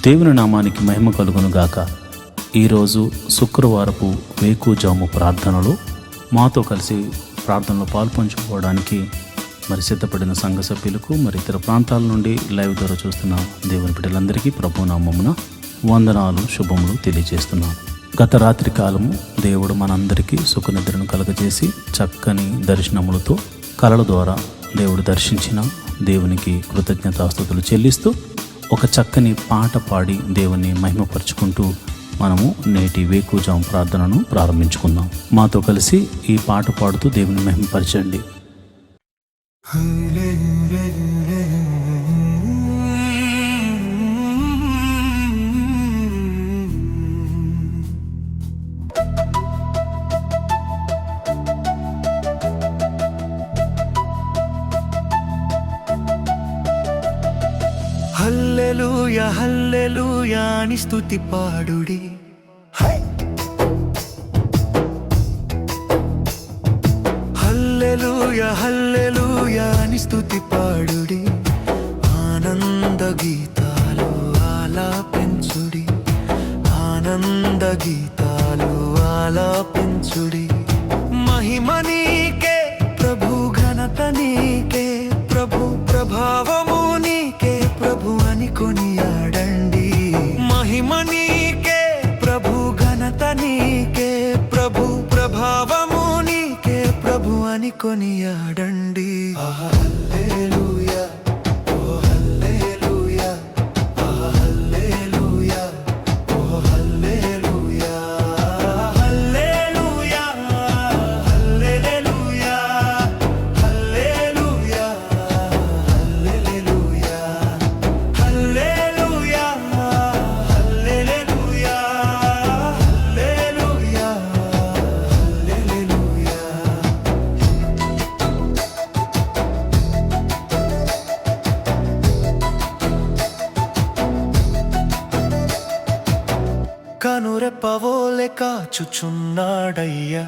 దేవుని నామానికి మహిమ కలుగును గాక. ఈరోజు శుక్రవారపు వేకుజాము ప్రార్థనలో మాతో కలిసి ప్రార్థనలో పాల్పంచుకోవడానికి సిద్ధపడిన సంఘ సభ్యులకు ఇతర ప్రాంతాల నుండి లైవ్ ద్వారా చూస్తున్న దేవుని బిడ్డలందరికీ ప్రభు నామమున వందనాలు, శుభములు తెలియజేస్తున్నాను. గత రాత్రి కాలము దేవుడు మనందరికీ సుఖనిద్రను కలగజేసి చక్కని దర్శనములతో కలల ద్వారా దేవుడు దర్శించిన దేవునికి కృతజ్ఞతాస్తుతులు చెల్లిస్తూ ఒక చక్కని పాట పాడి దేవుని మహిమపరుచుకుంటూ మనము నేటి వేకుజాము ప్రార్థనను ప్రారంభించుకుందాం. మాతో కలిసి ఈ పాట పాడుతూ దేవుని మహిమపరచండి. హల్లెలూయా హల్లెలూయా అని స్తుతి పాడుడి. హల్లెలూయా హల్లెలూయా అని స్తుతి పాడుడి. ఆనంద గీతాలు ఆలాపించుడి, ఆనంద గీతాలు ఆలాపించుడి. మహిమ నీకే ప్రభు, ఘనత నీకే ప్రభు, ప్రభావము నీకే ప్రభు అని కొనియాడండి. మహిమ నీకే ప్రభు, ఘనత నీకే ప్రభు, ప్రభావము నీకే ప్రభు అని కొనియాడండి. హల్లెలూయా ఓ హల్లెలూయా, హల్లెలూయా ఓ హల్లెలూయా, హల్లెలూయా హల్లెలూయా, హల్లెలూయా హల్లెలూయా, హల్లెలూయా హల్లెలూయా, హల్లెలూయా హల్లెలూయా. కనురెప్పవోలె కాచుచున్నాడయ్యా,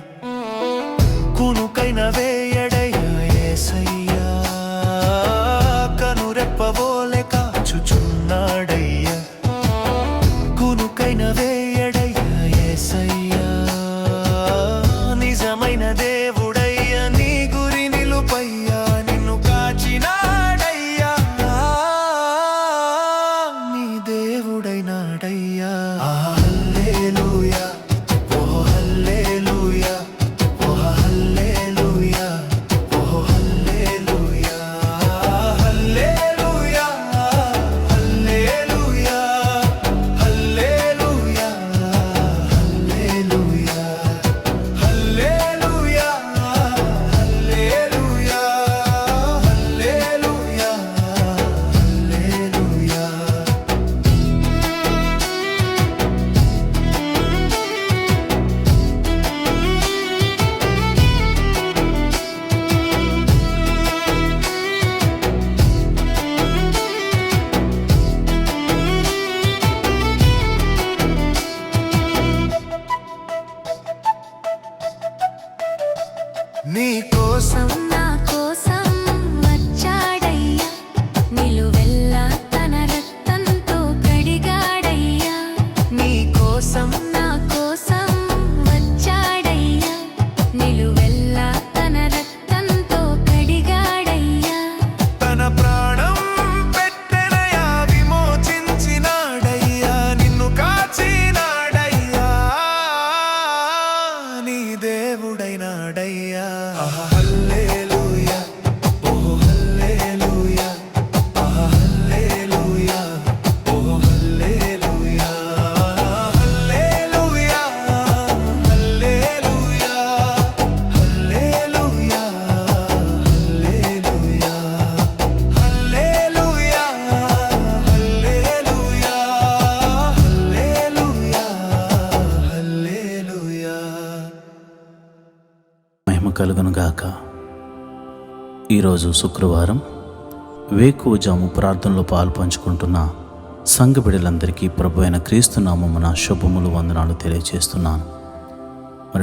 కునుకైన వేయడయ్యా యేసయ్యా. కనురెప్పవోలె కాచుచున్నాడయ్యా, కునుకైన వేయడయ్యా యేసయ్యా. నిజమైన దేవుడయ్యా, నీ గురి నిలుపయ్యా, నిన్ను కాచినాడయ్యా, నీ దేవుడైనాడయ్యా. హల్లెలూయా ఓ హల్లెలూయా, ఓ హల్లెలూయా, ఓ హల్లెలూయా, హల్లెలూయా హల్లెలూయా, హల్లెలూయా హల్లెలూయా, హల్లెలూయా హల్లెలూయా, హల్లెలూయా హల్లెలూయా. నీ కోసం నా కోసం వచ్చాడయ్యా, నిలువెల్లా తన రక్తంతో కడిగాడయ్యా. నీ కోసం నా కోసం వచ్చాడయ్యా, నిలువెల్లా తన రక్తంతో కడిగాడయ్యా. తన ప్రాణం పెట్టెనయా, విమోచించినాడయ్యా, నిన్ను కాచినాడయ్యా, నీ దేవుడైనాడయ్యా. హల్లెలూయా ఓ హల్లెలూయా, హల్లెలూయా ఓ హల్లెలూయా, హల్లెలూయా హల్లెలూయా, హల్లెలూయా హల్లెలూయా, హల్లెలూయా హల్లెలూయా, హల్లెలూయా హల్లెలూయా. మహిమ కలుగును గాక. ఈరోజు శుక్రవారం వేకువజాము ప్రార్థనలో పాల్పంచుకుంటున్న సంఘ బిడ్డలందరికీ ప్రభు అయిన క్రీస్తు నామమున శుభములు, వందనాలు తెలియజేస్తున్నాను.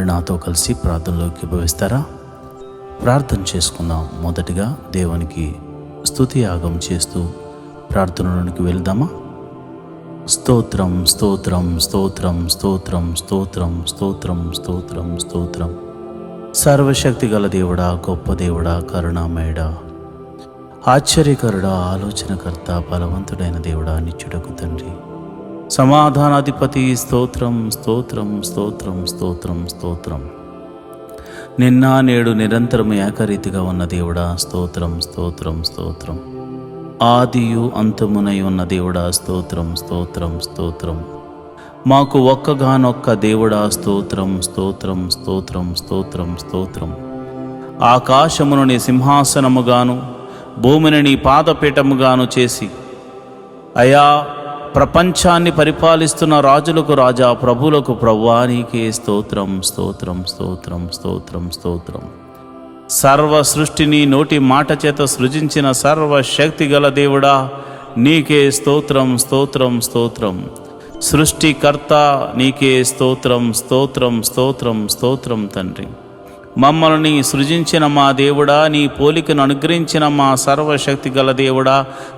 నాతో కలిసి ప్రార్థనలోకి భవిస్తారా? ప్రార్థన చేసుకుందాం. మొదటిగా దేవునికి స్తుతి యాగం చేస్తూ ప్రార్థనలోనికి వెళ్దామా? స్తోత్రం స్తోత్రం స్తోత్రం స్తోత్రం స్తోత్రం స్తోత్రం స్తోత్రం స్తోత్రం. సర్వశక్తి గల దేవుడా, గొప్ప దేవుడా, కరుణామయుడా, ఆశ్చర్యకరుడా, ఆలోచనకర్త, బలవంతుడైన దేవుడా, నిత్యుడకు తండ్రి, సమాధానాధిపతి, స్తోత్రం స్తోత్రం స్తోత్రం స్తోత్రం స్తోత్రం. నిన్న నేడు నిరంతరం ఏకరీతిగా ఉన్న దేవుడా, స్తోత్రం స్తోత్రం స్తోత్రం. ఆదియు అంతమునై ఉన్న దేవుడా, స్తోత్రం స్తోత్రం స్తోత్రం. మాకు ఒక్కగానొక్క దేవుడా, స్తోత్రం స్తోత్రం స్తోత్రం స్తోత్రం స్తోత్రం. ఆకాశమును నీ సింహాసనముగాను భూమిని నీ పాదపీఠముగాను చేసి అయా ప్రపంచాన్ని పరిపాలిస్తున్న రాజులకు రాజా, ప్రభులకు ప్రభువా, నీకే స్తోత్రం స్తోత్రం స్తోత్రం స్తోత్రం స్తోత్రం. సర్వ సృష్టిని నోటి మాట చేత సృజించిన సర్వశక్తి గల దేవుడా, నీకే స్తోత్రం స్తోత్రం స్తోత్రం. సృష్టికర్త నీకే స్తోత్రం స్తోత్రం స్తోత్రం స్తోత్రం తండ్రి. మమ్మల్ని సృజించిన మా దేవుడా, నీ పోలికను అనుగ్రహించిన మా సర్వశక్తి గల దేవుడా,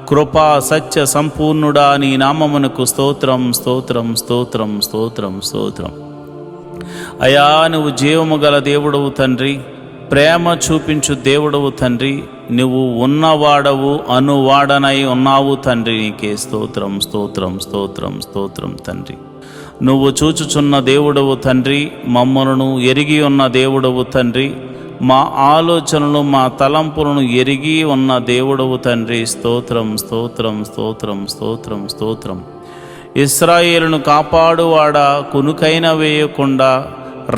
కృపా సత్య సంపూర్ణుడా, నీ నామమునకు స్తోత్రం స్తోత్రం స్తోత్రం స్తోత్రం స్తోత్రం. అయా నువ్వు జీవము గల దేవుడవు తండ్రి, ప్రేమ చూపించు దేవుడవు తండ్రి, నువ్వు ఉన్నవాడవు, అనువాడనై ఉన్నావు తండ్రి, నీకే స్తోత్రం స్తోత్రం స్తోత్రం స్తోత్రం తండ్రి. నువ్వు చూచుచున్న దేవుడవు తండ్రి, మమ్మలను ఎరిగి ఉన్న దేవుడవు తండ్రి, మా ఆలోచనలు మా తలంపులను ఎరిగి ఉన్న దేవుడవు తండ్రి, స్తోత్రం స్తోత్రం స్తోత్రం స్తోత్రం స్తోత్రం. ఇశ్రాయేలును కాపాడువాడా, కునుకైన వేయకుండా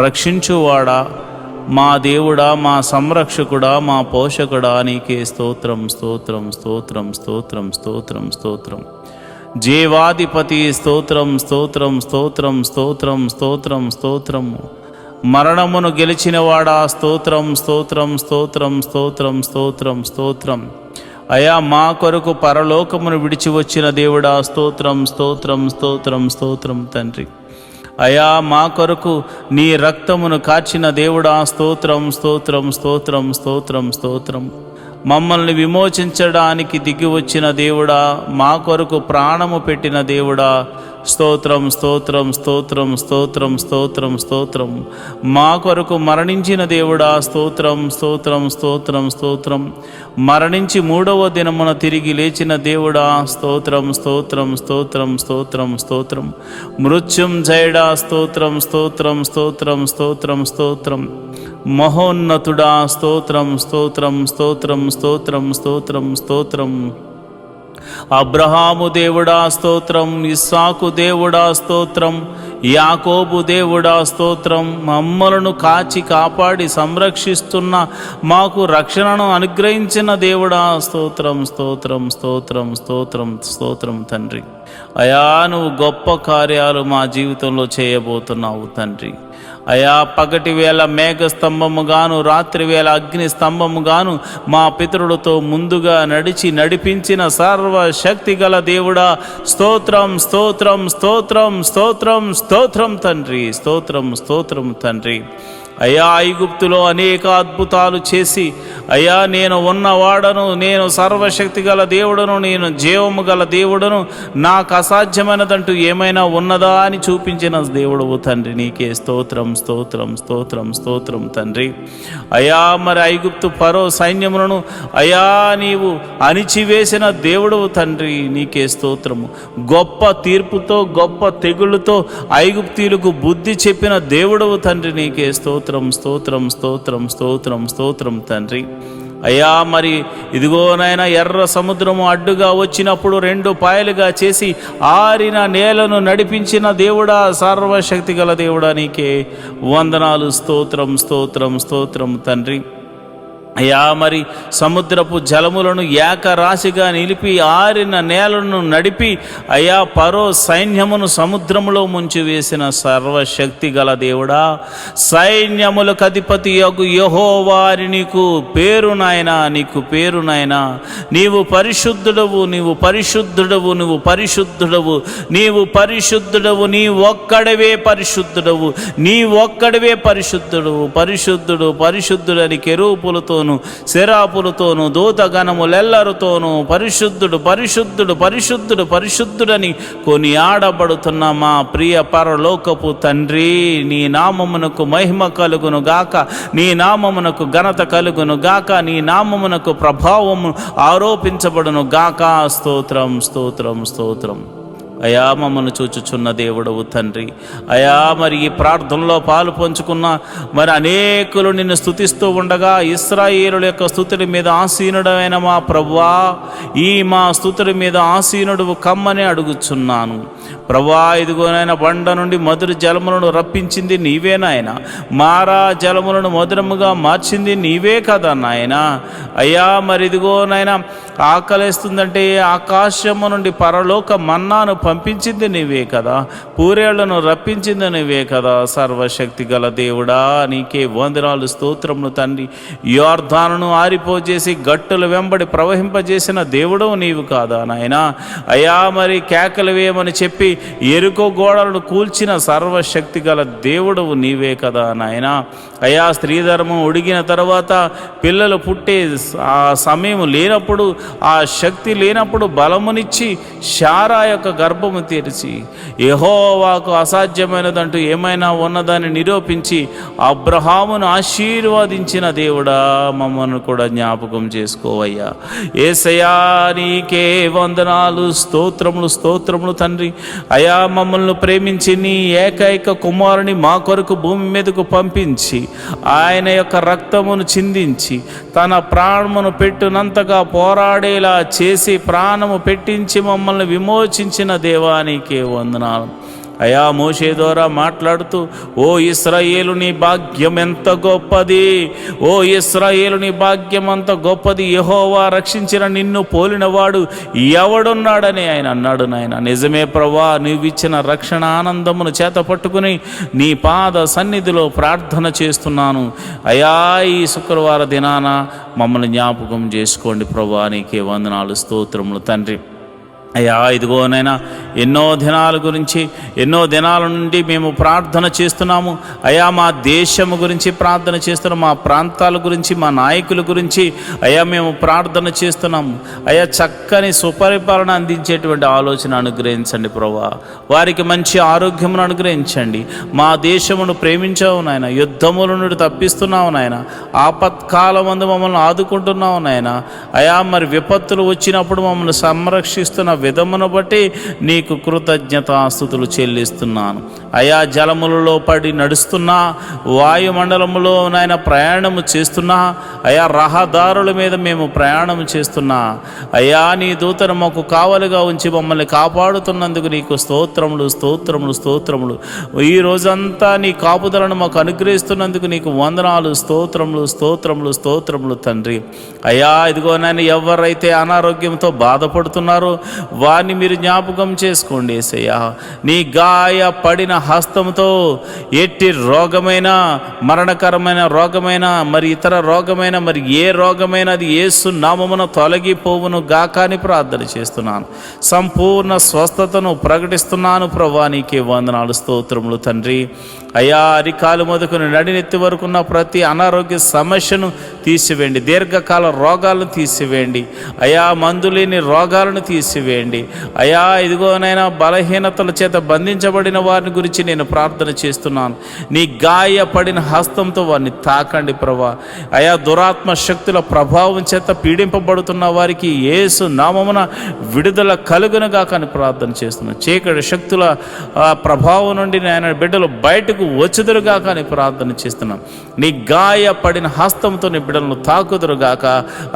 రక్షించువాడా, మా దేవుడా, మా సంరక్షకుడా, మా పోషకుడా, నీకే స్తోత్రం స్తోత్రం స్తోత్రం స్తోత్రం స్తోత్రం స్తోత్రం. జీవాధిపతి స్తోత్రం స్తోత్రం స్తోత్రం స్తోత్రం స్తోత్రం స్తోత్రం. మరణమును గెలిచినవాడా, స్తోత్రం స్తోత్రం స్తోత్రం స్తోత్రం స్తోత్రం స్తోత్రం. అయా మా కొరకు పరలోకమును విడిచి వచ్చిన దేవుడా, స్తోత్రం స్తోత్రం స్తోత్రం స్తోత్రం తండ్రి. అయా మా కొరకు నీ రక్తమును కాచిన దేవుడా, స్తోత్రం స్తోత్రం స్తోత్రం స్తోత్రం స్తోత్రం. మమ్మల్ని విమోచించడానికి దిగి వచ్చిన దేవుడా, మా కొరకు ప్రాణము పెట్టిన దేవుడా, స్తోత్రం స్తోత్రం స్తోత్రం స్తోత్రం స్తోత్రం స్తోత్రం. మా కొరకు మరణించిన దేవుడా, స్తోత్రం స్తోత్రం స్తోత్రం స్తోత్రం. మరణించి మూడవ దినమున తిరిగి లేచిన దేవుడా, స్తోత్రం స్తోత్రం స్తోత్రం స్తోత్రం స్తోత్రం. మృత్యుంజయుడా, స్తోత్రం స్తోత్రం స్తోత్రం స్తోత్రం స్తోత్రం. మహోన్నతుడా, స్తోత్రం స్తోత్రం స్తోత్రం స్తోత్రం స్తోత్రం స్తోత్రం. అబ్రహాము దేవుడా, స్తోత్రం. ఇస్సాకు దేవుడా, స్తోత్రం. యాకోబు దేవుడా, స్తోత్రం. మమ్మలను కాచి కాపాడి సంరక్షిస్తున్న, మాకు రక్షణను అనుగ్రహించిన దేవుడా, స్తోత్రం స్తోత్రం స్తోత్రం స్తోత్రం స్తోత్రం తండ్రి. అయా నువ్వు గొప్ప కార్యాలు మా జీవితంలో చేయబోతున్నావు తండ్రి. అయా పగటి వేళ మేఘ స్తంభముగాను, రాత్రి వేళ అగ్ని స్తంభముగాను మా పితరులతో ముందుగా నడిపించిన సర్వశక్తి గల దేవుడా, స్తోత్రం స్తోత్రం స్తోత్రం స్తోత్రం స్తోత్రం తండ్రి, స్తోత్రం స్తోత్రం తండ్రి. అయా ఐగుప్తులో అనేక అద్భుతాలు చేసి, అయా నేను ఉన్నవాడను, నేను సర్వశక్తి గల దేవుడను, నేను జీవము గల దేవుడను, నాకు అసాధ్యమైనదంటూ ఏమైనా ఉన్నదా అని చూపించిన దేవుడవు తండ్రి, నీకే స్తోత్రం స్తోత్రం స్తోత్రం స్తోత్రం తండ్రి. అయా మరి ఐగుప్తు ఫరో సైన్యములను అయా నీవు అణిచివేసిన దేవుడవు తండ్రి, నీకే స్తోత్రము. గొప్ప తీర్పుతో, గొప్ప తెగుళ్ళతో ఐగుప్తీయులకు బుద్ధి చెప్పిన దేవుడవు తండ్రి, నీకే స్తోత్రం స్తోత్రం స్తోత్రం స్తోత్రం స్తోత్రం తండ్రి. అయ్యా మరి ఇదిగోనైనా ఎర్ర సముద్రము అడ్డుగా వచ్చినప్పుడు రెండు పాయలుగా చేసి ఆరిన నేలను నడిపించిన దేవుడా, సర్వశక్తి గల దేవుడా, నీకే వందనాలు, స్తోత్రం స్తోత్రం స్తోత్రం తండ్రి. అయ్యా మరి సముద్రపు జలములను ఏకరాశిగా నిలిపి ఆరిన నేలను నడిపి అయ్యా ఫరో సైన్యమును సముద్రములో ముంచివేసిన సర్వశక్తి గల దేవుడా, సైన్యములకు అధిపతి యగు యెహోవా నీకు పేరు నాయనా, నీకు పేరు నాయనా. నీవు పరిశుద్ధుడవు, నీవు పరిశుద్ధుడవు, నీవు పరిశుద్ధుడవు, నీవు పరిశుద్ధుడవు, నీ ఒక్కడవే పరిశుద్ధుడవు, నీ ఒక్కడవే పరిశుద్ధుడు, పరిశుద్ధుడు పరిశుద్ధుడని కెరూపులతో దూతలతోనూ శరాపులతోనూ దూతగణములెల్లరితోనూ పరిశుద్ధుడు పరిశుద్ధుడు పరిశుద్ధుడు పరిశుద్ధుడని కొనియాడబడుతున్న మా ప్రియ పరలోకపు తండ్రి, నీ నామమునకు మహిమ కలుగును గాక, నీ నామమునకు ఘనత కలుగును గాక, నీ నామమునకు ప్రభావము ఆరోపించబడును గాక. స్తోత్రం స్తోత్రం స్తోత్రం. అయా మమ్మల్ని చూచుచున్న దేవుడవు తండ్రి, అయా మరి ఈ ప్రార్థనలో పాలు పంచుకున్న మరి అనేకులు నిన్ను స్తుతిస్తూ ఉండగా ఇశ్రాయేలుల యొక్క స్తుతుల మీద ఆసీనుడైన మా ప్రభువా, ఈ మా స్తుతుల మీద ఆసీనుడు కమ్మని అడుగుచున్నాను ప్రభువా. ఇదిగోనైనా బండ నుండి మధుర జలములను రప్పించింది నీవే నాయన, మారా జలములను మధురముగా మార్చింది నీవే కదా నాయన. అయ్యా మరి ఇదిగోనైనా ఆకలిస్తుందంటే ఆకాశము నుండి పరలోక మన్నాను పంపించింది నీవే కదా, పూరేళ్లను రప్పించింది నీవే కదా. సర్వశక్తి గల దేవుడా, నీకే వందనాలు స్తోత్రములు తండ్రి. యోర్దానును ఆరిపోజేసి గట్టుల వెంబడి ప్రవహింపజేసిన దేవుడు నీవు కాదా నాయన. అయ్యా మరి కేకలు వేయమని చెప్పి ఎరుకో గోడలను కూల్చిన సర్వశక్తి గల దేవుడవు నీవే కదా నాయన. అయ్యా స్త్రీధర్మం ఉడిగిన తర్వాత పిల్లలు పుట్టే ఆ సమయం లేనప్పుడు, ఆ శక్తి లేనప్పుడు బలమునిచ్చి శారా యొక్క గర్భము తెరిచి యెహోవాకు అసాధ్యమైనదంటూ ఏమైనా ఉన్నదాన్ని నిరూపించి అబ్రహామును ఆశీర్వదించిన దేవుడా, మమ్మల్ని కూడా జ్ఞాపకం చేసుకోవయ్యా. యేసయ్యా నీకే వందనాలు స్తోత్రములు స్తోత్రములు తండ్రి. అయా మమ్మల్ని ప్రేమించి నీ ఏకైక కుమారుని మా కొరకు భూమి మీదకు పంపించి ఆయన యొక్క రక్తమును చిందించి తన ప్రాణమును పెట్టునంతగా పోరాడేలా చేసి ప్రాణము పెట్టించి మమ్మల్ని విమోచించిన దేవానికి వందనాలు. అయా మోషే ద్వారా మాట్లాడుతూ, ఓ ఇశ్రాయేలు నీ భాగ్యం ఎంత గొప్పది, ఓ ఇశ్రాయేలు నీ భాగ్యం అంత గొప్పది, యెహోవా రక్షించిన నిన్ను పోలినవాడు ఎవడున్నాడని ఆయన అన్నాడు నాయన. నిజమే ప్రభువా, నీవిచ్చిన రక్షణ ఆనందమును చేత పట్టుకుని నీ పాద సన్నిధిలో ప్రార్థన చేస్తున్నాను. అయా ఈ శుక్రవార దినాన మమ్మల్ని జ్ఞాపకం చేసుకోండి ప్రభువా, నీకే వందనాలు స్తోత్రములు తండ్రి. అయ్యా ఇదిగోనైనా ఎన్నో దినాల గురించి ఎన్నో దినాల నుండి మేము ప్రార్థన చేస్తున్నాము. అయ్యా మా దేశము గురించి ప్రార్థన చేస్తున్నాము, మా ప్రాంతాల గురించి, మా నాయకుల గురించి అయ్యా మేము ప్రార్థన చేస్తున్నాము. అయ్యా చక్కని సుపరిపాలన అందించేటువంటి ఆలోచన అనుగ్రహించండి ప్రభువా, వారికి మంచి ఆరోగ్యమును అనుగ్రహించండి. మా దేశమును ప్రేమించావు నాయన, యుద్ధముల నుండి తప్పిస్తున్నావు నాయన, ఆపత్కాలమందు మమ్మల్ని ఆదుకుంటున్నావు నాయన. అయా మరి విపత్తులు వచ్చినప్పుడు మమ్మల్ని సంరక్షిస్తున్న విధమును బట్టి నీకు కృతజ్ఞతాస్తుతులు చెల్లిస్తున్నాను. అయా జలములలో పడి నడుస్తున్నా, వాయుమండలములో నాయన ప్రయాణము చేస్తున్నా, అయా రహదారుల మీద మేము ప్రయాణం చేస్తున్నా, అయా నీ దూతను మాకు కావలిగా ఉంచి మమ్మల్ని కాపాడుతున్నందుకు నీకు స్తోత్రములు స్తోత్రములు స్తోత్రములు. ఈ రోజంతా నీ కాపుదలను మాకు అనుగ్రహిస్తున్నందుకు నీకు వందనాలు స్తోత్రములు స్తోత్రములు స్తోత్రములు తండ్రి. అయా ఇదిగో నాయన ఎవరైతే అనారోగ్యంతో బాధపడుతున్నారో వారిని మీరు జ్ఞాపకం చేసుకోండి యేసయ్యా. నీ గాయ పడిన హస్తంతో ఎట్టి రోగమైన, మరణకరమైన రోగమైన, మరి ఇతర రోగమైన, మరి ఏ రోగమైన అది యేసు నామమున తొలగిపోవును గాక అని ప్రార్థన చేస్తున్నాను. సంపూర్ణ స్వస్థతను ప్రకటిస్తున్నాను ప్రభువా, నీకే వందనాలు స్తోత్రములు తండ్రి. అయా అరికాలు మొదలుకొని నడినెత్తి వరకున్న ప్రతి అనారోగ్య సమస్యను తీసివేయండి, దీర్ఘకాల రోగాలను తీసివేయండి, అయా మందులేని రోగాలను తీసివేయండి. అయా ఇదిగోనైనా బలహీనతల చేత బంధించబడిన వారిని గురించి నేను ప్రార్థన చేస్తున్నాను. నీ గాయపడిన హస్తంతో వారిని తాకండి ప్రభువా. అయా దురాత్మ శక్తుల ప్రభావం చేత పీడింపబడుతున్న వారికి యేసు నామమున విడుదల కలుగునుగా కానీ ప్రార్థన చేస్తున్నాను. చీకటి శక్తుల ప్రభావం నుండి ఆయన బిడ్డలు బయటకు వచ్చుదురుగా కానీ ప్రార్థన చేస్తున్నాం. నీ గాయపడిన హస్తంతో నీ బిడ్డలను తాకుదురుగాక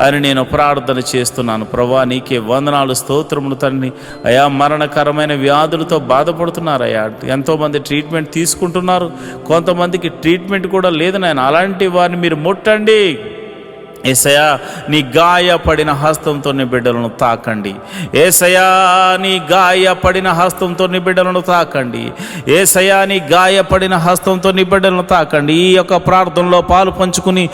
అని నేను ప్రార్థన చేస్తున్నాను ప్రభువా, నీకే వందనాలు స్తోత్రములు తండ్రి. అయా మరణకరమైన వ్యాధులతో బాధపడుతున్నారయ్యా, ఎంతోమంది ట్రీట్మెంట్ తీసుకుంటున్నారు, కొంతమందికి ట్రీట్మెంట్ కూడా లేదు నాయన. అలాంటి వారిని మీరు ముట్టండి యేసయ్యా. నీ గాయపడిన హస్తంతో నీ బిడ్డలను తాకండి యేసయ్యా, నీ గాయపడిన హస్తంతో నీ బిడ్డలను తాకండి యేసయ్యా, నీ గాయపడిన హస్తంతో నీ బిడ్డలను తాకండి. ఈ యొక్క ప్రార్థనలో పాలు పంచుకుని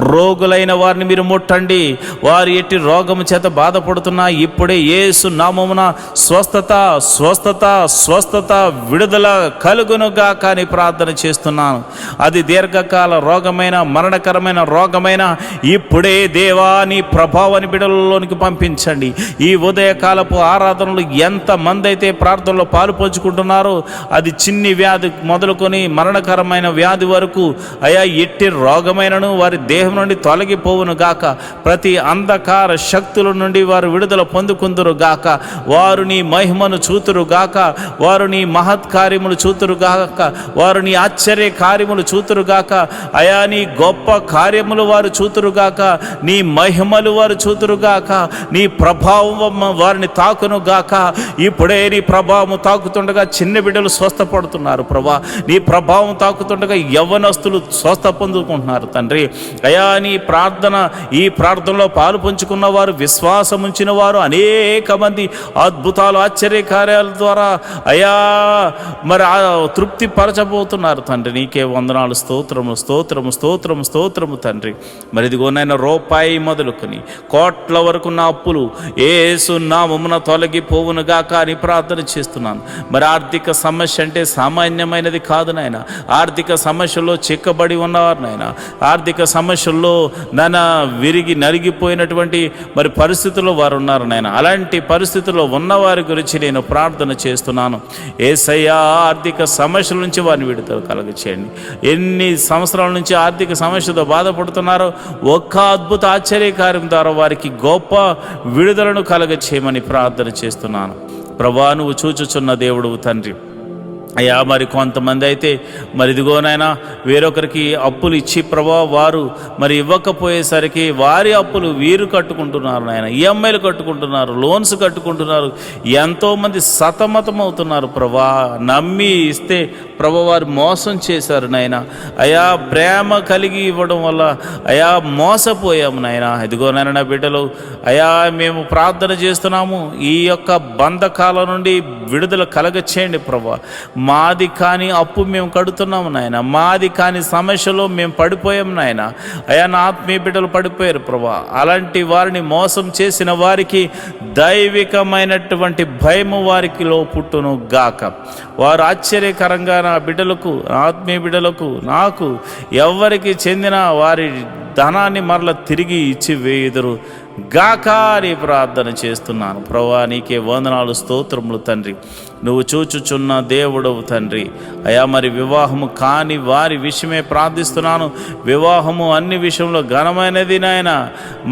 రోగులైన వారిని మీరు ముట్టండి. వారు ఎట్టి రోగము చేత బాధపడుతున్నా ఇప్పుడే యేసు నామమున స్వస్థత స్వస్థత స్వస్థత విడుదల కలుగునుగా కానీ ప్రార్థన చేస్తున్నాను. అది దీర్ఘకాల రోగమైన, మరణకరమైన రోగమైన ఇప్పుడే ఇప్పుడే దేవా నీ ప్రభావాన్ని బిడ్డలలోనికి పంపించండి. ఈ ఉదయకాలపు ఆరాధనలు ఎంతమంది అయితే ప్రార్థనలో పాలు పంచుకుంటున్నారో, అది చిన్ని వ్యాధి మొదలుకొని మరణకరమైన వ్యాధి వరకు అయా ఎట్టి రోగమైనను వారి దేహం నుండి తొలగిపోవును గాక. ప్రతి అంధకార శక్తుల నుండి వారు విడుదల పొందుకుందురు గాక. వారు నీ మహిమను చూతురు గాక. వారు నీ మహత్ కార్యములు చూతురు గాక. వారు నీ ఆశ్చర్య కార్యములు చూతురు గాక. అయా నీ గొప్ప కార్యములు వారు చూతురు గాక. నీ మహిమలు వారు చూతురు గాక. నీ ప్రభావం వారిని తాకును గాక. ఇప్పుడే నీ ప్రభావం తాకుతుండగా చిన్న బిడ్డలు స్వస్థపడుతున్నారు ప్రభా. నీ ప్రభావం తాకుతుండగా యవ్వనస్తులు స్వస్థ పొందుకుంటున్నారు తండ్రి. అయా నీ ప్రార్థన, ఈ ప్రార్థనలో పాలు పంచుకున్న వారు, విశ్వాసం ఉంచిన వారు అనేక మంది అద్భుతాలు ఆశ్చర్య కార్యాల ద్వారా అయా మరి తృప్తి పరచబోతున్నారు తండ్రి. నీకే వందనాలు, స్తోత్రము స్తోత్రము స్తోత్రము స్తోత్రము తండ్రి. మరి ఇదిగోనైనా రూపాయి మొదలుకొని కోట్ల వరకు నా అప్పులు యేసు నామమున తొలగిపోవును గాక అని ప్రార్థన చేస్తున్నాను. మరి ఆర్థిక సమస్య అంటే సామాన్యమైనది కాదు నాయన. ఆర్థిక సమస్యల్లో చిక్కబడి ఉన్నవారు నాయన, ఆర్థిక సమస్యల్లో విరిగి నలిగిపోయినటువంటి మరి పరిస్థితుల్లో వారు ఉన్నారు నాయన. అలాంటి పరిస్థితుల్లో ఉన్నవారి గురించి నేను ప్రార్థన చేస్తున్నాను. యేసయ్యా ఆర్థిక సమస్యల నుంచి వారిని విడుదల కలుగచేయండి. ఎన్ని సంవత్సరాల నుంచి ఆర్థిక సమస్యతో బాధపడుతున్నారో ఒక్క అద్భుత ఆశ్చర్యకార్యం ద్వారా వారికి గొప్ప విడుదలను కలగచేయమని ప్రార్థన చేస్తున్నాను. ప్రభువా నువ్వు చూచుచున్న దేవుడు తండ్రి. అయ్యా మరి కొంతమంది అయితే మరి ఇదిగోనైనా వేరొకరికి అప్పులు ఇచ్చి ప్రభా వారు మరి ఇవ్వకపోయేసరికి వారి అప్పులు వీరు కట్టుకుంటున్నారు నాయన. ఈఎంఐలు కట్టుకుంటున్నారు, లోన్స్ కట్టుకుంటున్నారు. ఎంతోమంది సతమతం అవుతున్నారు ప్రభా. నమ్మి ఇస్తే ప్రభా వారు మోసం చేశారు నాయన. అయా ప్రేమ కలిగి ఇవ్వడం వల్ల అయా మోసపోయాము నాయన. ఇదిగోనైనా నా బిడ్డలు అయా మేము ప్రార్థన చేస్తున్నాము. ఈ యొక్క బంధకాల నుండి విడుదల కలగచేయండి ప్రభా. మాది కాని అప్పు మేము కడుతున్నాము నాయన. మాది కాని సమస్యలో మేము పడిపోయాము నాయన. అయా నా ఆత్మీయ బిడ్డలు పడిపోయారు ప్రభా. అలాంటి వారిని మోసం చేసిన వారికి దైవికమైనటువంటి భయము వారికిలో పుట్టును గాక. వారు ఆశ్చర్యకరంగా నా బిడ్డలకు, ఆత్మీయ బిడ్డలకు, నాకు ఎవరికి చెందిన వారి ధనాన్ని మరల తిరిగి ఇచ్చి వేయుదురు గాక అని ప్రార్థన చేస్తున్నాను. ప్రభువా నీకే వందనాలు, స్తోత్రములు తండ్రి. నువ్వు చూచుచున్న దేవుడవు తండ్రి. అయా మరి వివాహము కాని వారి విషయమే ప్రార్థిస్తున్నాను. వివాహము అన్ని విషయంలో ఘనమైనది నాయన.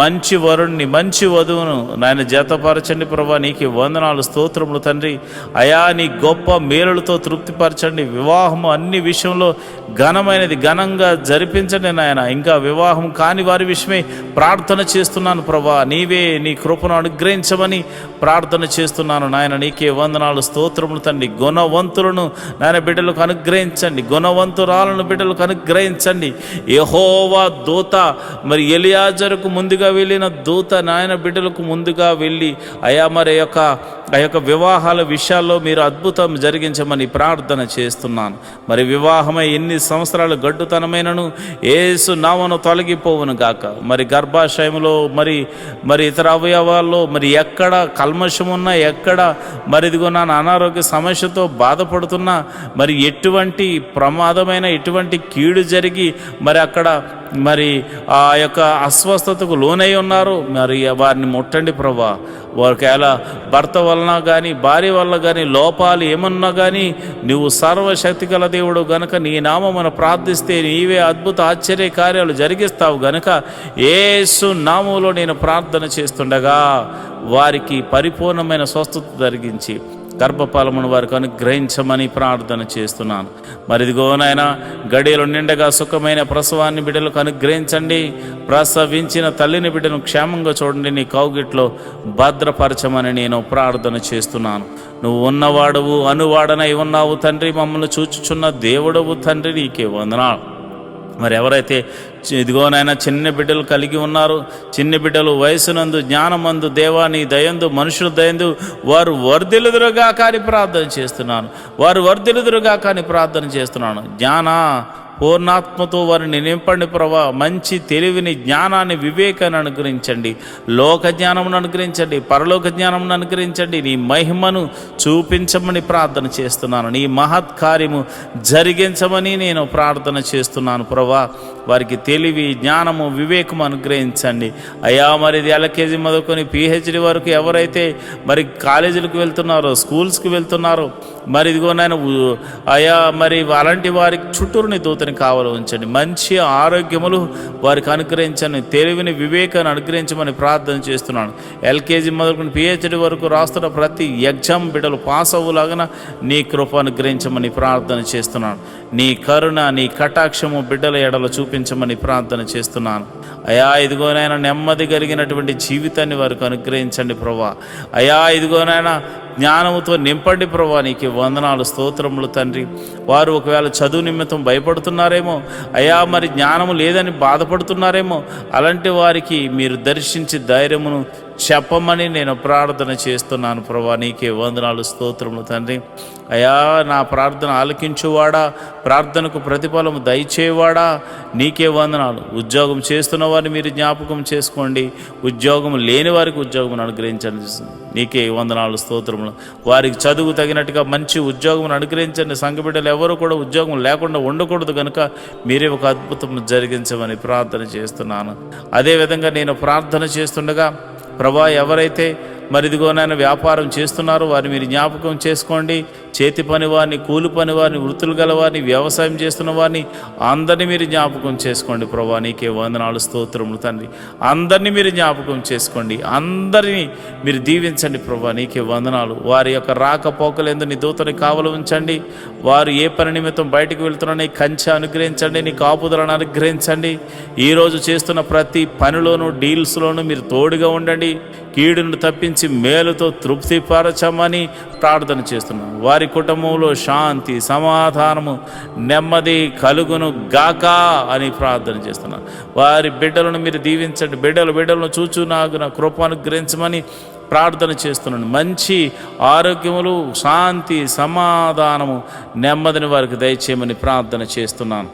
మంచి వరుణ్ణి, మంచి వధువును నాయన జతపరచండి ప్రభువా. నీకే వందనాలు, స్తోత్రములు తండ్రి. అయా నీ గొప్ప మేలులతో తృప్తిపరచండి. వివాహము అన్ని విషయంలో ఘనమైనది, ఘనంగా జరిపించండి నాయన. ఇంకా వివాహం కాని వారి విషయమే ప్రార్థన చేస్తున్నాను ప్రభా. నీవే నీ కృపను అనుగ్రహించమని ప్రార్థన చేస్తున్నాను నాయన. నీకే వందనాలు, స్తోత్రములు తండ్రి. గుణవంతులను నాయన బిడ్డలకు అనుగ్రహించండి. గుణవంతురాలను బిడ్డలకు అనుగ్రహించండి. యెహోవా దూత మరి ఎలియాజరుకు ముందుగా వెళ్ళిన దూత నాయన బిడ్డలకు ముందుగా వెళ్ళి అయా మరి ఆ యొక్క వివాహాల విషయాల్లో మీరు అద్భుతం జరిగించమని ప్రార్థన చేస్తున్నాను. మరి వివాహమై ఎన్ని సంవత్సరాలు గడ్డుతనమైనను యేసు నామమున తొలగిపోవును గాక. మరి గర్భాశయంలో మరి ఇతర అవయవాల్లో మరి ఎక్కడ కల్మషం ఉన్నా, ఎక్కడ మరి ఇదిగో నా అనారోగ్య సమస్యతో బాధపడుతున్నా, మరి ఎటువంటి ప్రమాదమైన ఎటువంటి కీడు జరిగి మరి అక్కడ మరి ఆ యొక్క అస్వస్థతకు లోనై ఉన్నారు, మరి వారిని ముట్టండి ప్రభా. ఒకవేళ భర్త వలన కానీ భార్య వల్ల కానీ లోపాలు ఏమన్నా కానీ నువ్వు సర్వశక్తి గల దేవుడు గనుక నీ నామమున ప్రార్థిస్తే నీవే అద్భుత ఆశ్చర్య కార్యాలు జరిగిస్తావు గనుక యేసు నామములో నేను ప్రార్థన చేస్తుండగా వారికి పరిపూర్ణమైన స్వస్థత జరిగించి గర్భఫలమును వారికి అనుగ్రహించమని ప్రార్థన చేస్తున్నాను. మరి ఇదిగో నాయన గడియలు నిండగా సుఖమైన ప్రసవాన్ని బిడ్డలకు అనుగ్రహించండి. ప్రసవించిన తల్లిని బిడ్డను క్షేమంగా చూడండి. నీ కౌగిట్లో భద్రపరచమని నేను ప్రార్థన చేస్తున్నాను. నువ్వు ఉన్నవాడవు, అనువాడనై ఉన్నావు తండ్రి. మమ్మల్ని చూచుచున్న దేవుడవు తండ్రి. నీకే వందనాలు. మరి ఎవరైతే ఇదిగోనైనా చిన్న బిడ్డలు కలిగి ఉన్నారు, చిన్న బిడ్డలు వయసునందు, జ్ఞానమందు, దేవాని దయందు, మనుషుల దయందు వారు వర్ధిల్లుదురుగా కానీ ప్రార్థన చేస్తున్నాను. వారు వర్ధిల్లుదురుగా కానీ ప్రార్థన చేస్తున్నాను. జ్ఞాన పూర్ణాత్మతో వారిని నింపండి ప్రభా. మంచి తెలివిని, జ్ఞానాన్ని, వివేకాన్ని అనుగ్రహించండి. లోక జ్ఞానమును అనుగ్రహించండి, పరలోక జ్ఞానమును అనుగ్రహించండి. నీ మహిమను చూపించమని ప్రార్థన చేస్తున్నాను. నీ మహత్కార్యము జరిగించమని నేను ప్రార్థన చేస్తున్నాను ప్రభా. వారికి తెలివి, జ్ఞానము, వివేకము అనుగ్రహించండి అయ్యా. మరి ఇది ఎల్కేజీ మొదలుకొని పిహెచ్డి వరకు ఎవరైతే మరి కాలేజీలకు వెళ్తున్నారో, స్కూల్స్కి వెళ్తున్నారో, మరి ఇదిగో నేను అయ్యా మరి అలాంటి వారికి చుట్టూరుని దూతని కావాలి ఉంచండి. మంచి ఆరోగ్యములు వారికి అనుగ్రహించండి. తెలివిని, వివేకాన్ని అనుగ్రహించమని ప్రార్థన చేస్తున్నాను. ఎల్కేజీ మొదలుకొని పిహెచ్డి వరకు రాస్తున్న ప్రతి ఎగ్జామ్ బిడ్డలు పాస్ అవ్వలాగా నీ కృప అనుగ్రహించమని ప్రార్థన చేస్తున్నాను. నీ కరుణ, నీ కటాక్షము బిడ్డల ఎడల చూపించమని ప్రార్థన చేస్తున్నాను అయా. ఇదిగోనైనా నెమ్మది కలిగినటువంటి జీవితాన్ని వారికి అనుగ్రహించండి ప్రభా. అయా ఇదిగోనైనా జ్ఞానముతో నింపండి ప్రభా. నీకు వందనాలు, స్తోత్రములు తండ్రి. వారు ఒకవేళ చదువు నిమిత్తం భయపడుతున్నారేమో అయా, మరి జ్ఞానము లేదని బాధపడుతున్నారేమో, అలాంటి వారికి మీరు దర్శించి ధైర్యమును చెప్పమని నేను ప్రార్థన చేస్తున్నాను ప్రభా. నీకే వందనాలు, స్తోత్రములు తండ్రి. అయా నా ప్రార్థన ఆలకించువాడా, ప్రార్థనకు ప్రతిఫలము దయచేవాడా, నీకే వందనాలు. ఉద్యోగం చేస్తున్న వారిని మీరు జ్ఞాపకం చేసుకోండి. ఉద్యోగం లేని వారికి ఉద్యోగం అనుగ్రహించండి. నీకే వందనాలు, స్తోత్రములు. వారికి చదువు తగినట్టుగా మంచి ఉద్యోగం అనుగ్రహించండి. సంఘ బిడ్డలు ఎవరు కూడా ఉద్యోగం లేకుండా ఉండకూడదు కనుక మీరే ఒక అద్భుతం జరిగించమని ప్రార్థన చేస్తున్నాను. అదేవిధంగా నేను ప్రార్థన చేస్తుండగా ప్రభా, ఎవరైతే మరి ఇదిగోనైనా వ్యాపారం చేస్తున్నారో వారిని మీరు జ్ఞాపకం చేసుకోండి. చేతి పని వారిని, కూలి పని వారిని, వృత్తులు గల వారిని, వ్యవసాయం చేస్తున్న వారిని అందరినీ మీరు జ్ఞాపకం చేసుకోండి ప్రభా. నీకే వందనాలు, స్తోత్రములు తండ్రి. అందరినీ మీరు జ్ఞాపకం చేసుకోండి, అందరినీ మీరు దీవించండి ప్రభా. నీకే వందనాలు. వారి యొక్క రాకపోకలందు నీ దూతని కావలి ఉంచండి. వారు ఏ పని నిమిత్తం బయటకు వెళ్తున్నారో నీ కంచె అనుగ్రహించండి, నీ కాపుదలను అనుగ్రహించండి. ఈరోజు చేస్తున్న ప్రతి పనిలోనూ, డీల్స్లోనూ మీరు తోడుగా ఉండండి. కీడును తప్పించి మేలుతో తృప్తిపరచమని ప్రార్థన చేస్తున్నాను. వారి కుటుంబంలో శాంతి, సమాధానము, నెమ్మది కలుగును గాక అని ప్రార్థన చేస్తున్నాను. వారి బిడ్డలను మీరు దీవించండి. బిడ్డలను చూచు నాకు నా కృప అనుగ్రహించమని ప్రార్థన చేస్తున్నాను. మంచి ఆరోగ్యములు, శాంతి, సమాధానము, నెమ్మదిని వారికి దయచేయమని ప్రార్థన చేస్తున్నాను.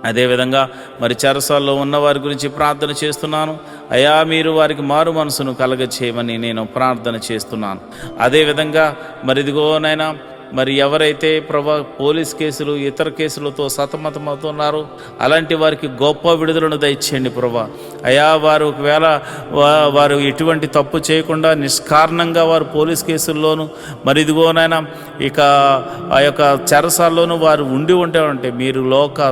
అదేవిధంగా మరి చెరసాల్లో ఉన్న వారి గురించి ప్రార్థన చేస్తున్నాను అయా. మీరు వారికి మారు మనసును కలగచేయమని నేను ప్రార్థన చేస్తున్నాను. అదేవిధంగా మరి ఇదిగోనైనా మరి ఎవరైతే ప్రభా పోలీస్ కేసులు, ఇతర కేసులతో సతమతమవుతున్నారో అలాంటి వారికి గొప్ప విడుదలను దయచేయండి ప్రభా. అయా వారు ఒకవేళ వారు ఎటువంటి తప్పు చేయకుండా నిష్కారణంగా వారు పోలీస్ కేసుల్లోనూ మరి ఇదిగోనైనా ఇక ఆ యొక్క చెరసాల్లోనూ వారు ఉంటే మీరు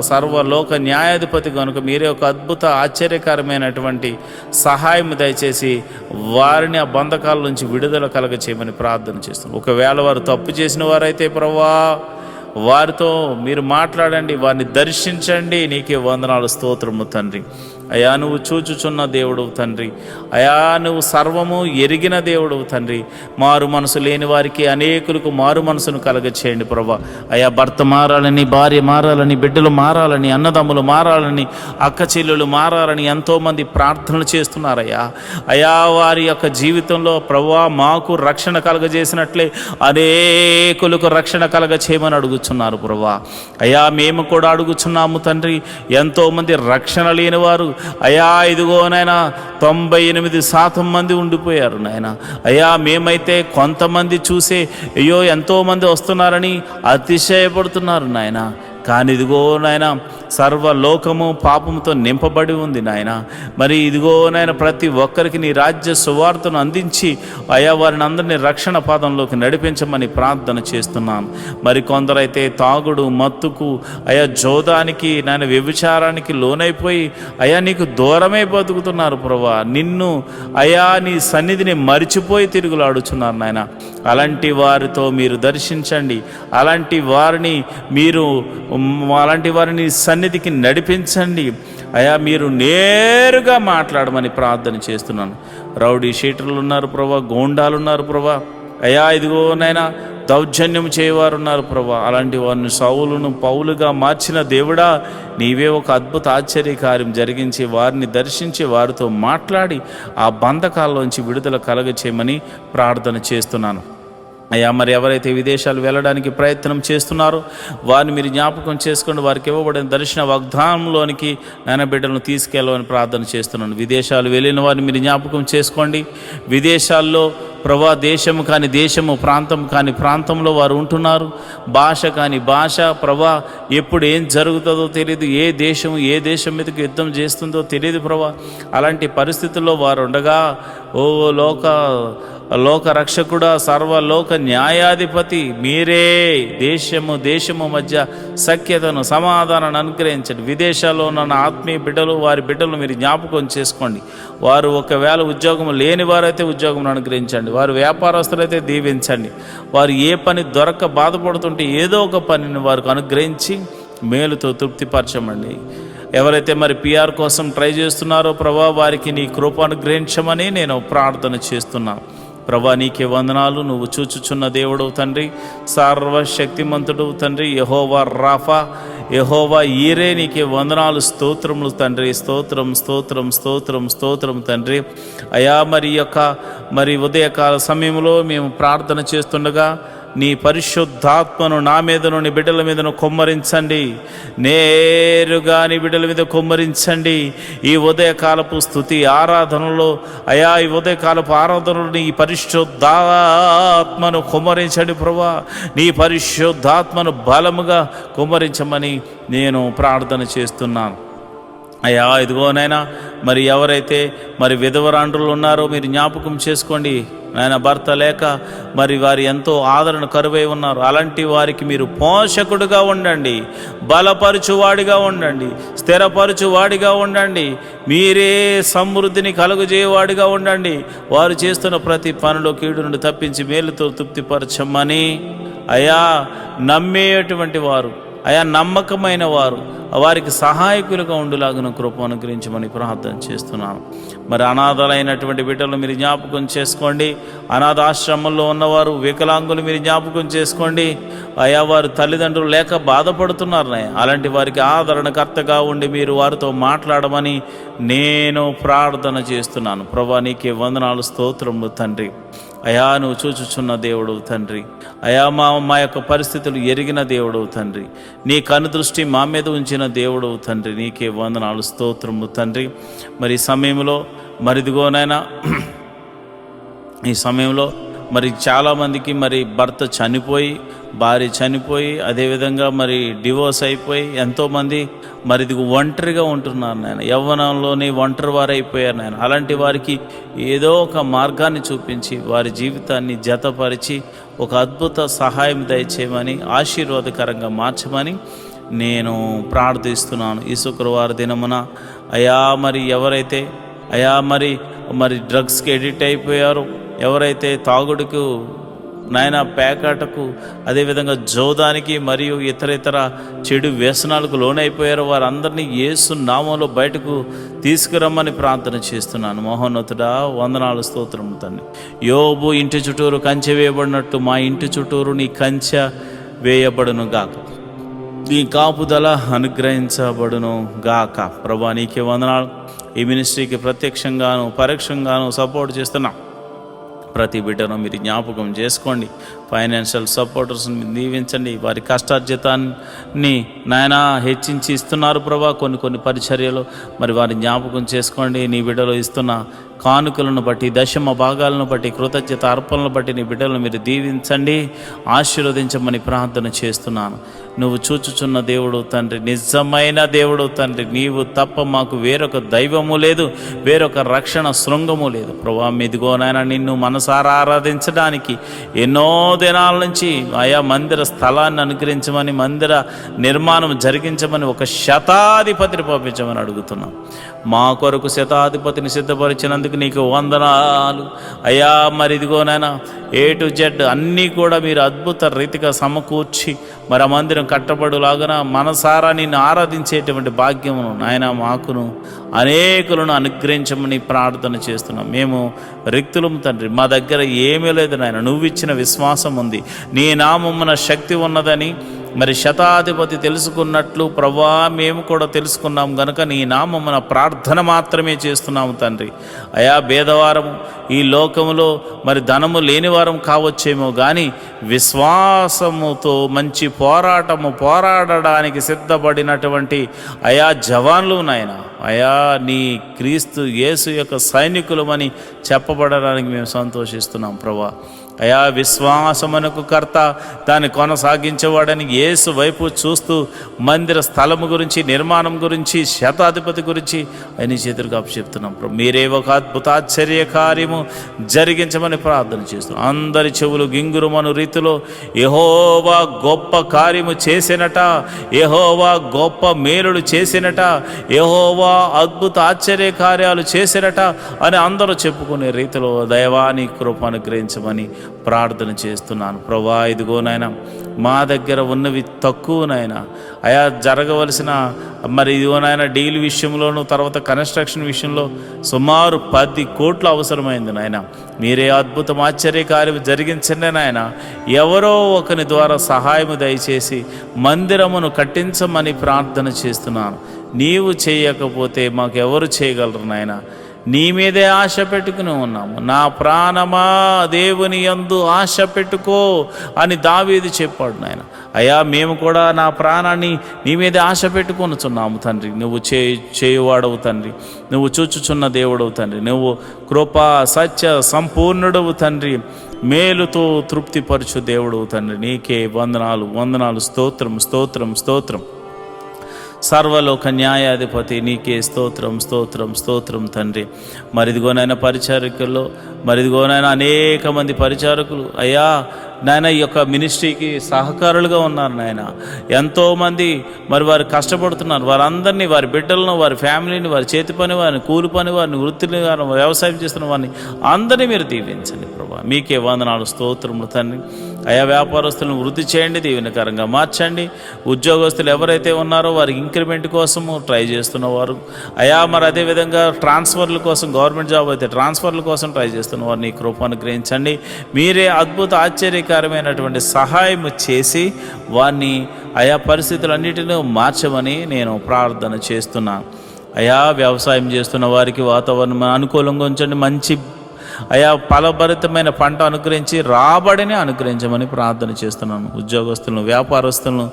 సర్వలోక న్యాయాధిపతి కనుక మీరే ఒక అద్భుత ఆశ్చర్యకరమైనటువంటి సహాయం దయచేసి వారిని ఆ బంధకాల నుంచి విడుదల కలగ చేయమని ప్రార్థన చేస్తున్నాం. ఒకవేళ వారు తప్పు చేసిన వారైతే ప్రభువా వారితో మీరు మాట్లాడండి, వారిని దర్శించండి. నీకే వందనాలు, స్తోత్రము తండ్రి. అయా నువ్వు చూచుచున్న దేవుడు తండ్రి. అయా నువ్వు సర్వము ఎరిగిన దేవుడు తండ్రి. మారు మనసు లేని వారికి అనేకులకు మారు మనసును కలగచేయండి ప్రభా. అయా భర్త మారాలని, భార్య మారాలని, బిడ్డలు మారాలని, అన్నదమ్ములు మారాలని, అక్క చెల్లెలు మారాలని ఎంతోమంది ప్రార్థనలు చేస్తున్నారయ్యా. అయా వారి యొక్క జీవితంలో ప్రభువా మాకు రక్షణ కలగజేసినట్లే అనేకులకు రక్షణ కలగచేయమని అడుగుచున్నారు ప్రభువా. అయా మేము కూడా అడుగుచున్నాము తండ్రి. ఎంతోమంది రక్షణ లేని వారు అయా ఇదిగోనైనా 98% మంది ఉండిపోయారు నాయన. అయ్యా మేమైతే కొంతమంది చూసే అయ్యో ఎంతోమంది వస్తున్నారని అతిశయపడుతున్నారు నాయన. కానీ ఇదిగో నాయన సర్వలోకము పాపముతో నింపబడి ఉంది నాయన. మరి ఇదిగో నాయన ప్రతి ఒక్కరికి నీ రాజ్య సువార్తను అందించి అయా వారిని అందరినీ రక్షణ పాదంలోకి నడిపించమని ప్రార్థన చేస్తున్నాను. మరి కొందరైతే తాగుడు, మత్తుకు, అయా జోదానికి, నాయన వ్యభిచారానికి లోనైపోయి అయా నీకు దూరమే బతుకుతున్నారు ప్రభా. నిన్ను అయా నీ సన్నిధిని మరిచిపోయి తిరుగులాడుచున్నారు నాయన. అలాంటి వారితో మీరు దర్శించండి. అలాంటి వారిని సన్నిధికి నడిపించండి అయా. మీరు నేరుగా మాట్లాడమని ప్రార్థన చేస్తున్నాను. రౌడీ షీటర్లు ఉన్నారు ప్రభా, గోండాలు ఉన్నారు ప్రభా. అయా ఇదిగోనైనా దౌర్జన్యం చేయవారు ఉన్నారు ప్రభా. అలాంటి వారిని సౌలును పౌలుగా మార్చిన దేవుడా నీవే ఒక అద్భుత ఆశ్చర్యకార్యం జరిగించి వారిని దర్శించి వారితో మాట్లాడి ఆ బంధకాల్లోంచి విడుదల కలగచేయమని ప్రార్థన చేస్తున్నాను. అయ్యా మరి ఎవరైతే విదేశాలు వెళ్ళడానికి ప్రయత్నం చేస్తున్నారో వారిని మీరు జ్ఞాపకం చేసుకోండి. వారికి ఇవ్వబడిన దర్శన వాగ్దానంలోనికి నాయన బిడ్డలను తీసుకెళ్ళమని ప్రార్థన చేస్తున్నాను. విదేశాలు వెళ్ళిన వారిని మీరు జ్ఞాపకం చేసుకోండి. విదేశాల్లో ప్రభా దేశము కాని దేశము, ప్రాంతం కాని ప్రాంతంలో వారు ఉంటున్నారు. భాష కాని భాష, ప్రభా ఎప్పుడు ఏం జరుగుతుందో తెలియదు. ఏ దేశం మీదకి యుద్ధం చేస్తుందో తెలియదు ప్రభా. అలాంటి పరిస్థితుల్లో వారు ఉండగా ఓ లోక రక్షకుడా, సర్వలోక న్యాయాధిపతి మీరే దేశము మధ్య సఖ్యతను, సమాధానాన్ని అనుగ్రహించండి. విదేశాల్లో ఉన్న ఆత్మీయ బిడ్డలు, వారి బిడ్డలు మీరు జ్ఞాపకం చేసుకోండి. వారు ఒకవేళ ఉద్యోగం లేని వారైతే ఉద్యోగం అనుగ్రహించండి. వారు వ్యాపారస్తులైతే దీవించండి. వారు ఏ పని దొరక్క బాధపడుతుంటే ఏదో ఒక పనిని వారికి అనుగ్రహించి మేలుతో తృప్తిపరచమండి. ఎవరైతే మరి PR కోసం ట్రై చేస్తున్నారో ప్రభా వారికి నీ కృప అనుగ్రహించమని నేను ప్రార్థన చేస్తున్నాను. ప్రభా నీకే వందనాలు. నువ్వు చూచుచున్న దేవుడు తండ్రి, సర్వశక్తిమంతుడు తండ్రి, యెహోవా రాఫా, యెహోవా ఈరే, నీకే వందనాలు, స్తోత్రములు తండ్రి. స్తోత్రం తండ్రి. అయా మరి ఉదయకాల సమయంలో మేము ప్రార్థన చేస్తుండగా నీ పరిశుద్ధాత్మను నా మీదను, నీ బిడ్డల మీదను కొమ్మరించండి. నేరుగా నీ బిడ్డల మీద కొమ్మరించండి. ఈ ఉదయకాలపు స్తుతి ఆరాధనలో అయా, ఈ ఉదయకాలపు ఆరాధనలో నీ పరిశుద్ధాత్మను కొమ్మరించండి ప్రభా. నీ పరిశుద్ధాత్మను బలముగా కొమ్మరించమని నేను ప్రార్థన చేస్తున్నాను. అయ్యా ఇదిగోనైనా మరి ఎవరైతే మరి విధవరాండ్రులు ఉన్నారో మీరు జ్ఞాపకం చేసుకోండి. నాయన భర్త లేక మరి వారు ఎంతో ఆదరణ కరువై ఉన్నారు. అలాంటి వారికి మీరు పోషకుడుగా ఉండండి, బలపరచువాడిగా ఉండండి, స్థిరపరచువాడిగా ఉండండి. మీరే సమృద్ధిని కలుగజేయవాడిగా ఉండండి. వారు చేస్తున్న ప్రతి పనిలో కీడు నుండి తప్పించి మేలుతో తృప్తిపరచమని అయా నమ్మేటువంటి వారు, అయా నమ్మకమైన వారు, వారికి సహాయకులుగా ఉండులాగిన కృప అనుగ్రహించమని ప్రార్థన చేస్తున్నాను. మరి అనాథలైనటువంటి బిడ్డలు మీరు జ్ఞాపకం చేసుకోండి. అనాథాశ్రమంలో ఉన్నవారు, వికలాంగులు మీరు జ్ఞాపకం చేసుకోండి. అయా వారు తల్లిదండ్రులు లేక బాధపడుతున్నారు. అలాంటి వారికి ఆదరణకర్తగా ఉండి మీరు వారితో మాట్లాడమని నేను ప్రార్థన చేస్తున్నాను. ప్రభా నీకే వందనాలు, స్తోత్రములు తండ్రి. అయా నువ్వు చూచుచున్న దేవుడు తండ్రి. అయా మా యొక్క పరిస్థితులు ఎరిగిన దేవుడు తండ్రి. నీ కనుదృష్టి మా మీద ఉంచిన దేవుడు తండ్రి. నీకే వందనాలు, స్తోత్రము తండ్రి. మరి ఈ సమయంలో మరి చాలామందికి మరి భర్త చనిపోయి, భార్య చనిపోయి, అదేవిధంగా మరి డివోర్స్ అయిపోయి ఎంతోమంది మరి ఇది ఒంటరిగా ఉంటున్నారు నాయన. యవ్వనంలోనే ఒంటరి వారైపోయారు నాయన. అలాంటి వారికి ఏదో ఒక మార్గాన్ని చూపించి వారి జీవితాన్ని జతపరిచి ఒక అద్భుత సహాయం దయచేయమని, ఆశీర్వాదకరంగా మార్చమని నేను ప్రార్థిస్తున్నాను. ఈ శుక్రవారం దినమున అయా మరి ఎవరైతే మరి డ్రగ్స్కి ఎడిక్ట్ అయిపోయారో, ఎవరైతే తాగుడుకు నాయన పేకాటకు, అదేవిధంగా జోదానికి మరియు ఇతర చెడు వ్యసనాలకు లోనైపోయారో వారందరినీ యేసు నామంలో బయటకు తీసుకురమ్మని ప్రార్థన చేస్తున్నాను. మహోన్నతుడా వందనాలు, స్తోత్రము తండ్రి. యోబు ఇంటి చుట్టూరు కంచె వేయబడినట్టు మా ఇంటి చుట్టూరు నీ కంచె వేయబడును గాక, నీ కాపుదల అనుగ్రహించబడును గాక. ప్రభా నీకే వందనాలు. ఈ మినిస్ట్రీకి ప్రత్యక్షంగాను పరోక్షంగాను సపోర్ట్ చేస్తున్నాం. ప్రతి బిడ్డను మీరు జ్ఞాపకం చేసుకోండి. ఫైనాన్షియల్ సపోర్టర్స్ని దీవించండి. వారి కష్టార్జితాన్ని నాయన హెచ్చించి ఇస్తున్నారు ప్రభా. కొన్ని పరిచర్యలు మరి వారి జ్ఞాపకం చేసుకోండి. నీ బిడ్డలు ఇస్తున్న కానుకలను బట్టి, దశమ భాగాలను బట్టి, కృతజ్ఞత అర్పణలను బట్టి నీ బిడ్డలను మీరు దీవించండి, ఆశీర్వదించమని ప్రార్థన చేస్తున్నాను. నువ్వు చూచుచున్న దేవుడు తండ్రి, నిజమైన దేవుడు తండ్రి. నీవు తప్ప మాకు వేరొక దైవము లేదు, వేరొక రక్షణ శృంగము లేదు ప్రభా. ఇదిగోనైనా నిన్ను మనసారా ఆరాధించడానికి ఎన్నో దినాల నుంచి ఆయా మందిర స్థలాన్ని అనుగ్రహించమని, మందిర నిర్మాణం జరిగించమని ఒక శతాధిపతిని పంపించమని అడుగుతున్నాం. మా కొరకు శతాధిపతిని సిద్ధపరిచినందుకు నీకు వందనాలు అయ్యా. మరి ఇదిగోనైనా A to Z అన్నీ కూడా మీరు అద్భుత రీతిగా సమకూర్చి మరి ఆ మందిరం కట్టబడులాగా మనసారా నిన్ను ఆరాధించేటువంటి భాగ్యమును నాయన మాకును అనేకులను అనుగ్రహించమని ప్రార్థన చేస్తున్నాం. మేము రిక్తులం తండ్రి, మా దగ్గర ఏమీ లేదు నాయన. నువ్వు ఇచ్చిన విశ్వాసం ఉంది, నీ నామమున శక్తి ఉన్నదని మరి శతాధిపతి తెలుసుకున్నట్లు ప్రభా మేము కూడా తెలుసుకున్నాం గనుక నీ నామమున ప్రార్థన మాత్రమే చేస్తున్నాము తండ్రి. అయా భేదవారము ఈ లోకములో మరి ధనము లేనివారం కావచ్చేమో కానీ విశ్వాసముతో మంచి పోరాడడానికి సిద్ధపడినటువంటి అయా జవాన్లు నాయన, అయా నీ క్రీస్తు యేసు యొక్క సైనికులమని చెప్పబడడానికి మేము సంతోషిస్తున్నాం ప్రభా. అయా విశ్వాసమునకు కర్త దాన్ని కొనసాగించేవాడని యేసు వైపు చూస్తూ మందిర స్థలము గురించి, నిర్మాణం గురించి, శతాధిపతి గురించి ఆయన చేతులకు అప్పచెప్తున్నాం ప్రభు. మీరే ఒక అద్భుత ఆశ్చర్య కార్యము జరిగించమని ప్రార్థన చేస్తున్నాం. అందరి చెవులు గింగురుమను రీతిలో యెహోవా గొప్ప కార్యము చేసినట, యెహోవా గొప్ప మేలులు చేసినట, యెహోవా అద్భుత ఆశ్చర్య కార్యాలు చేసినట అని అందరూ చెప్పుకునే రీతిలో దైవాని కృప అనుగ్రహించమని ప్రార్థన చేస్తున్నాను ప్రభా. ఇదిగో నాయన మా దగ్గర ఉన్నవి తక్కువ నాయన, అయా జరగవలసిన మరి ఇదిగో నాయన డీల్ విషయంలోనూ తర్వాత కన్స్ట్రక్షన్ విషయంలో సుమారు 10 కోట్లు అవసరమైంది నాయన. మీరే అద్భుతం ఆశ్చర్యకార్యం జరిగించండి నాయన. ఎవరో ఒకరి ద్వారా సహాయము దయచేసి మందిరమును కట్టించమని ప్రార్థన చేస్తున్నాను. నీవు చేయకపోతే మాకెవరు చేయగలరు నాయన. నీ మీదే ఆశ పెట్టుకుని ఉన్నాము. నా ప్రాణమా దేవుని యందు ఆశ పెట్టుకో అని దావీదు చెప్పాడు నాయన. అయ్యా మేము కూడా నా ప్రాణాన్ని నీ మీదే ఆశ పెట్టుకొనుచున్నాము తండ్రి. నువ్వు చేయువాడవు తండ్రి, నువ్వు చూచుచున్న దేవుడవు తండ్రి, నువ్వు కృపా సత్య సంపూర్ణుడవు తండ్రి, మేలుతో తృప్తిపరచు దేవుడవు తండ్రి. నీకే వందనాలు స్తోత్రం. సర్వలోక న్యాయాధిపతి నీకే స్తోత్రం తండ్రి. మరిదిగోనైనా పరిచారకుల్లో మరిదిగోనైనా అనేక మంది పరిచారకులు అయ్యా నాయన ఈ యొక్క మినిస్ట్రీకి సహకారులుగా ఉన్నారు నాయన. ఎంతోమంది మరి వారు కష్టపడుతున్నారు. వారందరినీ, వారి బిడ్డలను, వారి ఫ్యామిలీని, వారి చేతి పని వారిని, కూలి పని వారిని, వృత్తిని వారిని, వ్యవసాయం చేస్తున్న వారిని అందరినీ మీరు దీవించండి ప్రభా. మీకే వందనాలు స్తోత్రములు తండ్రి. అయా వ్యాపారస్తులను వృద్ధి చేయండి, దీవెనకరంగా మార్చండి. ఉద్యోగస్తులు ఎవరైతే ఉన్నారో వారికి ఇంక్రిమెంట్ కోసము ట్రై చేస్తున్నవారు అయా మరి అదేవిధంగా ట్రాన్స్ఫర్ల కోసం, గవర్నమెంట్ జాబ్ అయితే ట్రాన్స్ఫర్ల కోసం ట్రై చేస్తున్న వారిని కృపను గ్రహించండి. మీరే అద్భుత ఆశ్చర్యకరమైనటువంటి సహాయం చేసి వారిని ఆయా పరిస్థితులన్నిటినీ మార్చమని నేను ప్రార్థన చేస్తున్నాను. అయా వ్యవసాయం చేస్తున్న వారికి వాతావరణం అనుకూలంగా ఉంచండి. మంచి అయా ఫలభరితమైన పంట అనుగ్రహించి రాబడిని అనుగ్రహించమని ప్రార్థన చేస్తున్నాను. ఉద్యోగస్తులను, వ్యాపారస్తులను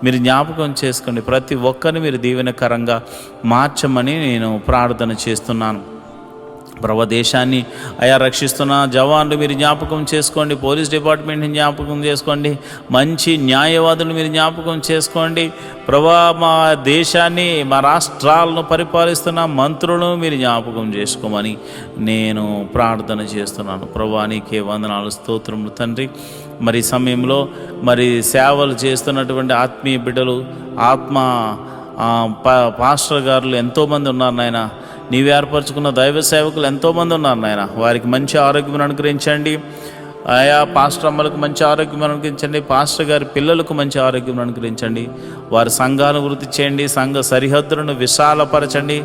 మీరు జ్ఞాపకం చేసుకోండి. ప్రతి ఒక్కరిని మీరు దీవెనకరంగా మార్చమని నేను ప్రార్థన చేస్తున్నాను. ప్రభు దేశాన్ని అయా రక్షిస్తున్న జవాన్లు మీరు జ్ఞాపకం చేసుకోండి. పోలీస్ డిపార్ట్మెంట్ని జ్ఞాపకం చేసుకోండి. మంచి న్యాయవాదులు మీరు జ్ఞాపకం చేసుకోండి. ప్రభా మా దేశాన్ని, మా రాష్ట్రాలను పరిపాలిస్తున్న మంత్రులను మీరు జ్ఞాపకం చేసుకోమని నేను ప్రార్థన చేస్తున్నాను. ప్రభా నీకే వందనాలు స్తోత్రములు తండ్రి. మరి సమయంలో మరి సేవలు చేస్తున్నటువంటి ఆత్మీయ బిడ్డలు, పాస్టర్ గారులు ఎంతోమంది ఉన్నారు నాయన. నీవు ఏర్పరచుకున్న దైవ సేవకులు ఎంతోమంది ఉన్నారు నాయన. వారికి మంచి ఆరోగ్యం అనుగ్రహించండి. ఆయా పాస్టర్ అమ్మలకు మంచి ఆరోగ్యం అనుగ్రహించండి. పాస్టర్ గారి పిల్లలకు మంచి ఆరోగ్యం అనుగ్రహించండి. వారి సంఘాలను వృద్ధి చేయండి. సంఘ సరిహద్దులను విశాలపరచండి.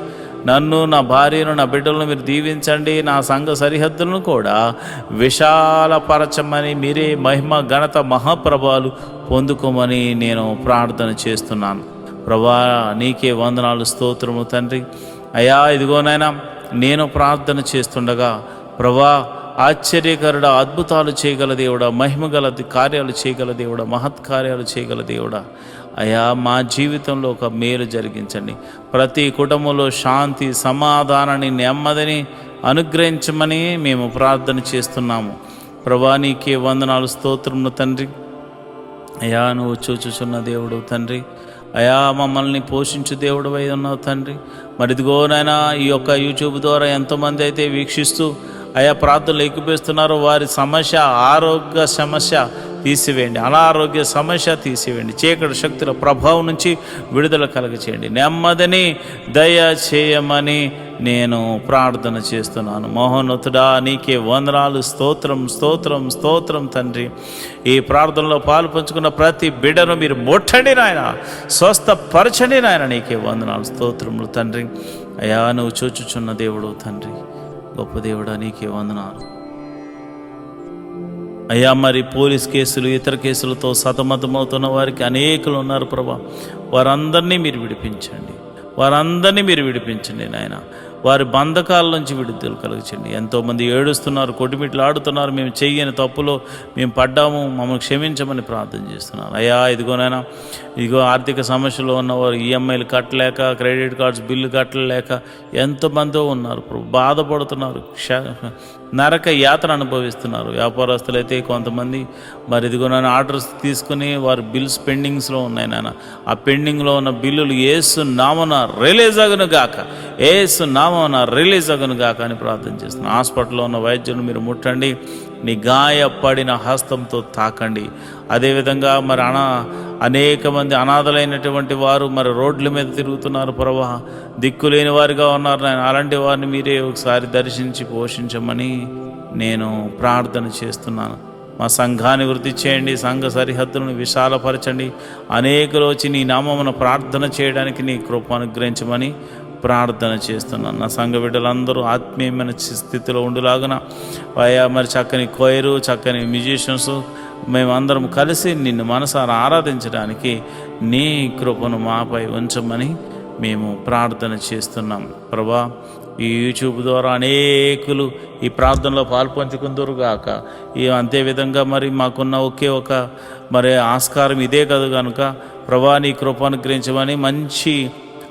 నన్ను, నా భార్యను, నా బిడ్డలను మీరు దీవించండి. నా సంఘ సరిహద్దులను కూడా విశాలపరచమని మీరే మహిమ, ఘనత, మహాప్రభావాలు పొందుకోమని నేను ప్రార్థన చేస్తున్నాను. ప్రభా నీకే వందనాలు స్తోత్రము తండ్రి. అయ్యా ఇదిగోనైనా నేను ప్రార్థన చేస్తుండగా ప్రభా ఆశ్చర్యకరుడా, అద్భుతాలు చేయగల దేవుడా, మహిమగల కార్యాలు చేయగల దేవుడా, మహత్కార్యాలు చేయగల దేవుడా, అయ్యా మా జీవితంలో ఒక మేలు జరిగించండి. ప్రతి కుటుంబంలో శాంతి, సమాధానాన్ని, నెమ్మదిని అనుగ్రహించమని మేము ప్రార్థన చేస్తున్నాము. ప్రభా నీకే వందనాలు స్తోత్రములు తండ్రి. అయ్యా నువ్వు చూచుచున్న దేవుడు తండ్రి. అయా మమ్మల్ని పోషించు దేవుడు అయి ఉన్నావు తండ్రి. మరి ఇదిగోనైనా ఈ యొక్క యూట్యూబ్ ద్వారా ఎంతోమంది అయితే వీక్షిస్తూ అయా ప్రార్థనలు ఎక్కిపిస్తున్నారో వారి సమస్య, ఆరోగ్య సమస్య తీసివేయండి, అనారోగ్య సమస్య తీసివేయండి. చీకటి శక్తుల ప్రభావం నుంచి విడుదల కలగచేయండి. నెమ్మదిని దయ చేయమని నేను ప్రార్థన చేస్తున్నాను. మహోన్నతుడా నీకే వందనాలు స్తోత్రం తండ్రి. ఈ ప్రార్థనలో పాలు పంచుకున్న ప్రతి బిడ్డను మీరు ముట్టండి నాయన, స్వస్థపరచండి నాయన. నీకే వందనాలు స్తోత్రములు తండ్రి. అయా నువ్వు చూచుచున్న దేవుడు తండ్రి, గొప్ప దేవుడా నీకే వందనాలు. అయ్యా మరి పోలీస్ కేసులు ఇతర కేసులతో సతమతమవుతున్న వారికి అనేకులు ఉన్నారు ప్రభా. వారందరినీ మీరు విడిపించండి నాయన. వారి బంధకాల నుంచి విడుదల కలుగచండి. ఎంతోమంది ఏడుస్తున్నారు, కొట్టుమిట్లు ఆడుతున్నారు, మేము చెయ్యని తప్పులో మేము పడ్డాము, మమ్మల్ని క్షమించమని ప్రార్థన చేస్తున్నాను. అయ్యా ఇదిగో ఆర్థిక సమస్యలో ఉన్నవారు ఈఎంఐలు కట్టలేక, క్రెడిట్ కార్డ్స్ బిల్లు కట్టలేక ఎంతమందో ఉన్నారు, బాధపడుతున్నారు, నరక యాతన అనుభవిస్తున్నారు. వ్యాపారస్తులు అయితే కొంతమంది మరి ఇదిగోనైనా ఆర్డర్స్ తీసుకుని వారు బిల్స్ పెండింగ్స్లో ఉన్నాయి నాన్న. ఆ పెండింగ్లో ఉన్న బిల్లులు యేసు నామమున రిలీజ్ అగును గాక అని ప్రార్థన చేస్తున్నాను. హాస్పిటల్లో ఉన్న వైద్యులను మీరు ముట్టండి, నీ గాయపడిన హస్తంతో తాకండి. అదేవిధంగా మరి అనేక మంది అనాథలైనటువంటి వారు మరి రోడ్ల మీద తిరుగుతున్నారు ప్రభా, దిక్కులేని వారిగా ఉన్నారు నాయన. అలాంటి వారిని మీరే ఒకసారి దర్శించి పోషించమని నేను ప్రార్థన చేస్తున్నాను. మా సంఘాన్ని వృద్ధి చేయండి, సంఘ సరిహద్దులను విశాలపరచండి. అనేకులు వచ్చి నీ నామమున ప్రార్థన చేయడానికి నీ కృప అనుగ్రహించమని ప్రార్థన చేస్తున్నాను. నా సంఘ బిడ్డలందరూ ఆత్మీయమైన స్థితిలో ఉండులాగున అయ్యా మరి చక్కని కోయరు, చక్కని మ్యూజిషియన్స్ మేమందరం కలిసి నిన్ను మనసారా ఆరాధించడానికి నీ కృపను మాపై ఉంచమని మేము ప్రార్థన చేస్తున్నాం ప్రభా. ఈ యూట్యూబ్ ద్వారా అనేకులు ఈ ప్రార్థనలో పాల్పంచుకుందరుగాక. అంతేవిధంగా మరి మాకున్న ఒకే ఒక మరి ఆస్కారం ఇదే కదా కనుక ప్రభా నీ కృప అనుగ్రహించమని మంచి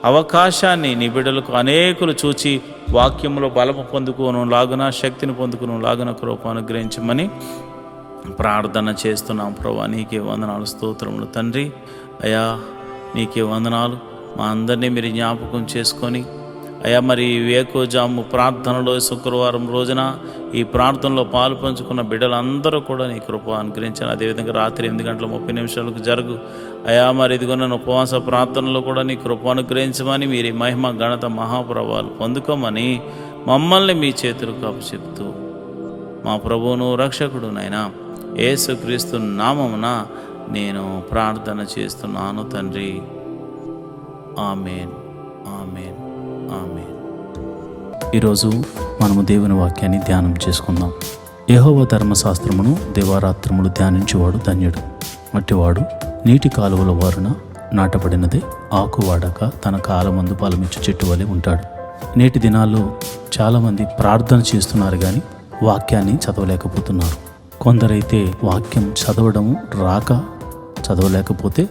అవకాశాన్ని నీ బిడ్డలకు అనేకులు చూచి వాక్యంలో బలము పొందుకోను లాగున, శక్తిని పొందుకోను లాగున కృప అనుగ్రహించమని ప్రార్థన చేస్తున్నాం ప్రభా. నీకే వందనాలు, స్తోత్రములు తండ్రి. అయ్యా నీకే వందనాలు. మా అందరినీ మీరు జ్ఞాపకం చేసుకొని అయ్యా మరి వేకోజాము ప్రార్థనలో శుక్రవారం రోజున ఈ ప్రార్థనలో పాలు పంచుకున్న బిడ్డలందరూ కూడా నీ కృప అనుగ్రహించాను. అదేవిధంగా రాత్రి 8:30 జరుగు అయ్యా మరి ఇదిగొన్న ఉపవాస ప్రార్థనలో కూడా నీ కృప అనుగ్రహించమని మీరు మహిమ ఘనత మహాప్రభావాలు పొందుకోమని మమ్మల్ని మీ చేతులకు అప్పచెప్తూ మా ప్రభువును రక్షకుడు నైనా యేసుక్రీస్తు నామమున నేను ప్రార్థన చేస్తున్నాను తండ్రి. ఆమేన్, ఆమేన్, ఆమేన్. ఈరోజు మనము దేవుని వాక్యాన్ని ధ్యానం చేసుకుందాం. యెహోవా ధర్మశాస్త్రమును దివారాత్రములు ధ్యానించేవాడు ధన్యుడు. అట్టివాడు నీటి కాలువల వారున నాటబడినదే, ఆకు వాడక తన కాలమందు ఫలమిచ్చు చెట్టు వలె ఉంటాడు. నేటి దినాల్లో చాలామంది ప్రార్థన చేస్తున్నారు కానీ వాక్యాన్ని చదవలేకపోతున్నారు. కొందరైతే వాక్యం చదవడం రాక చదవలేకపోతే,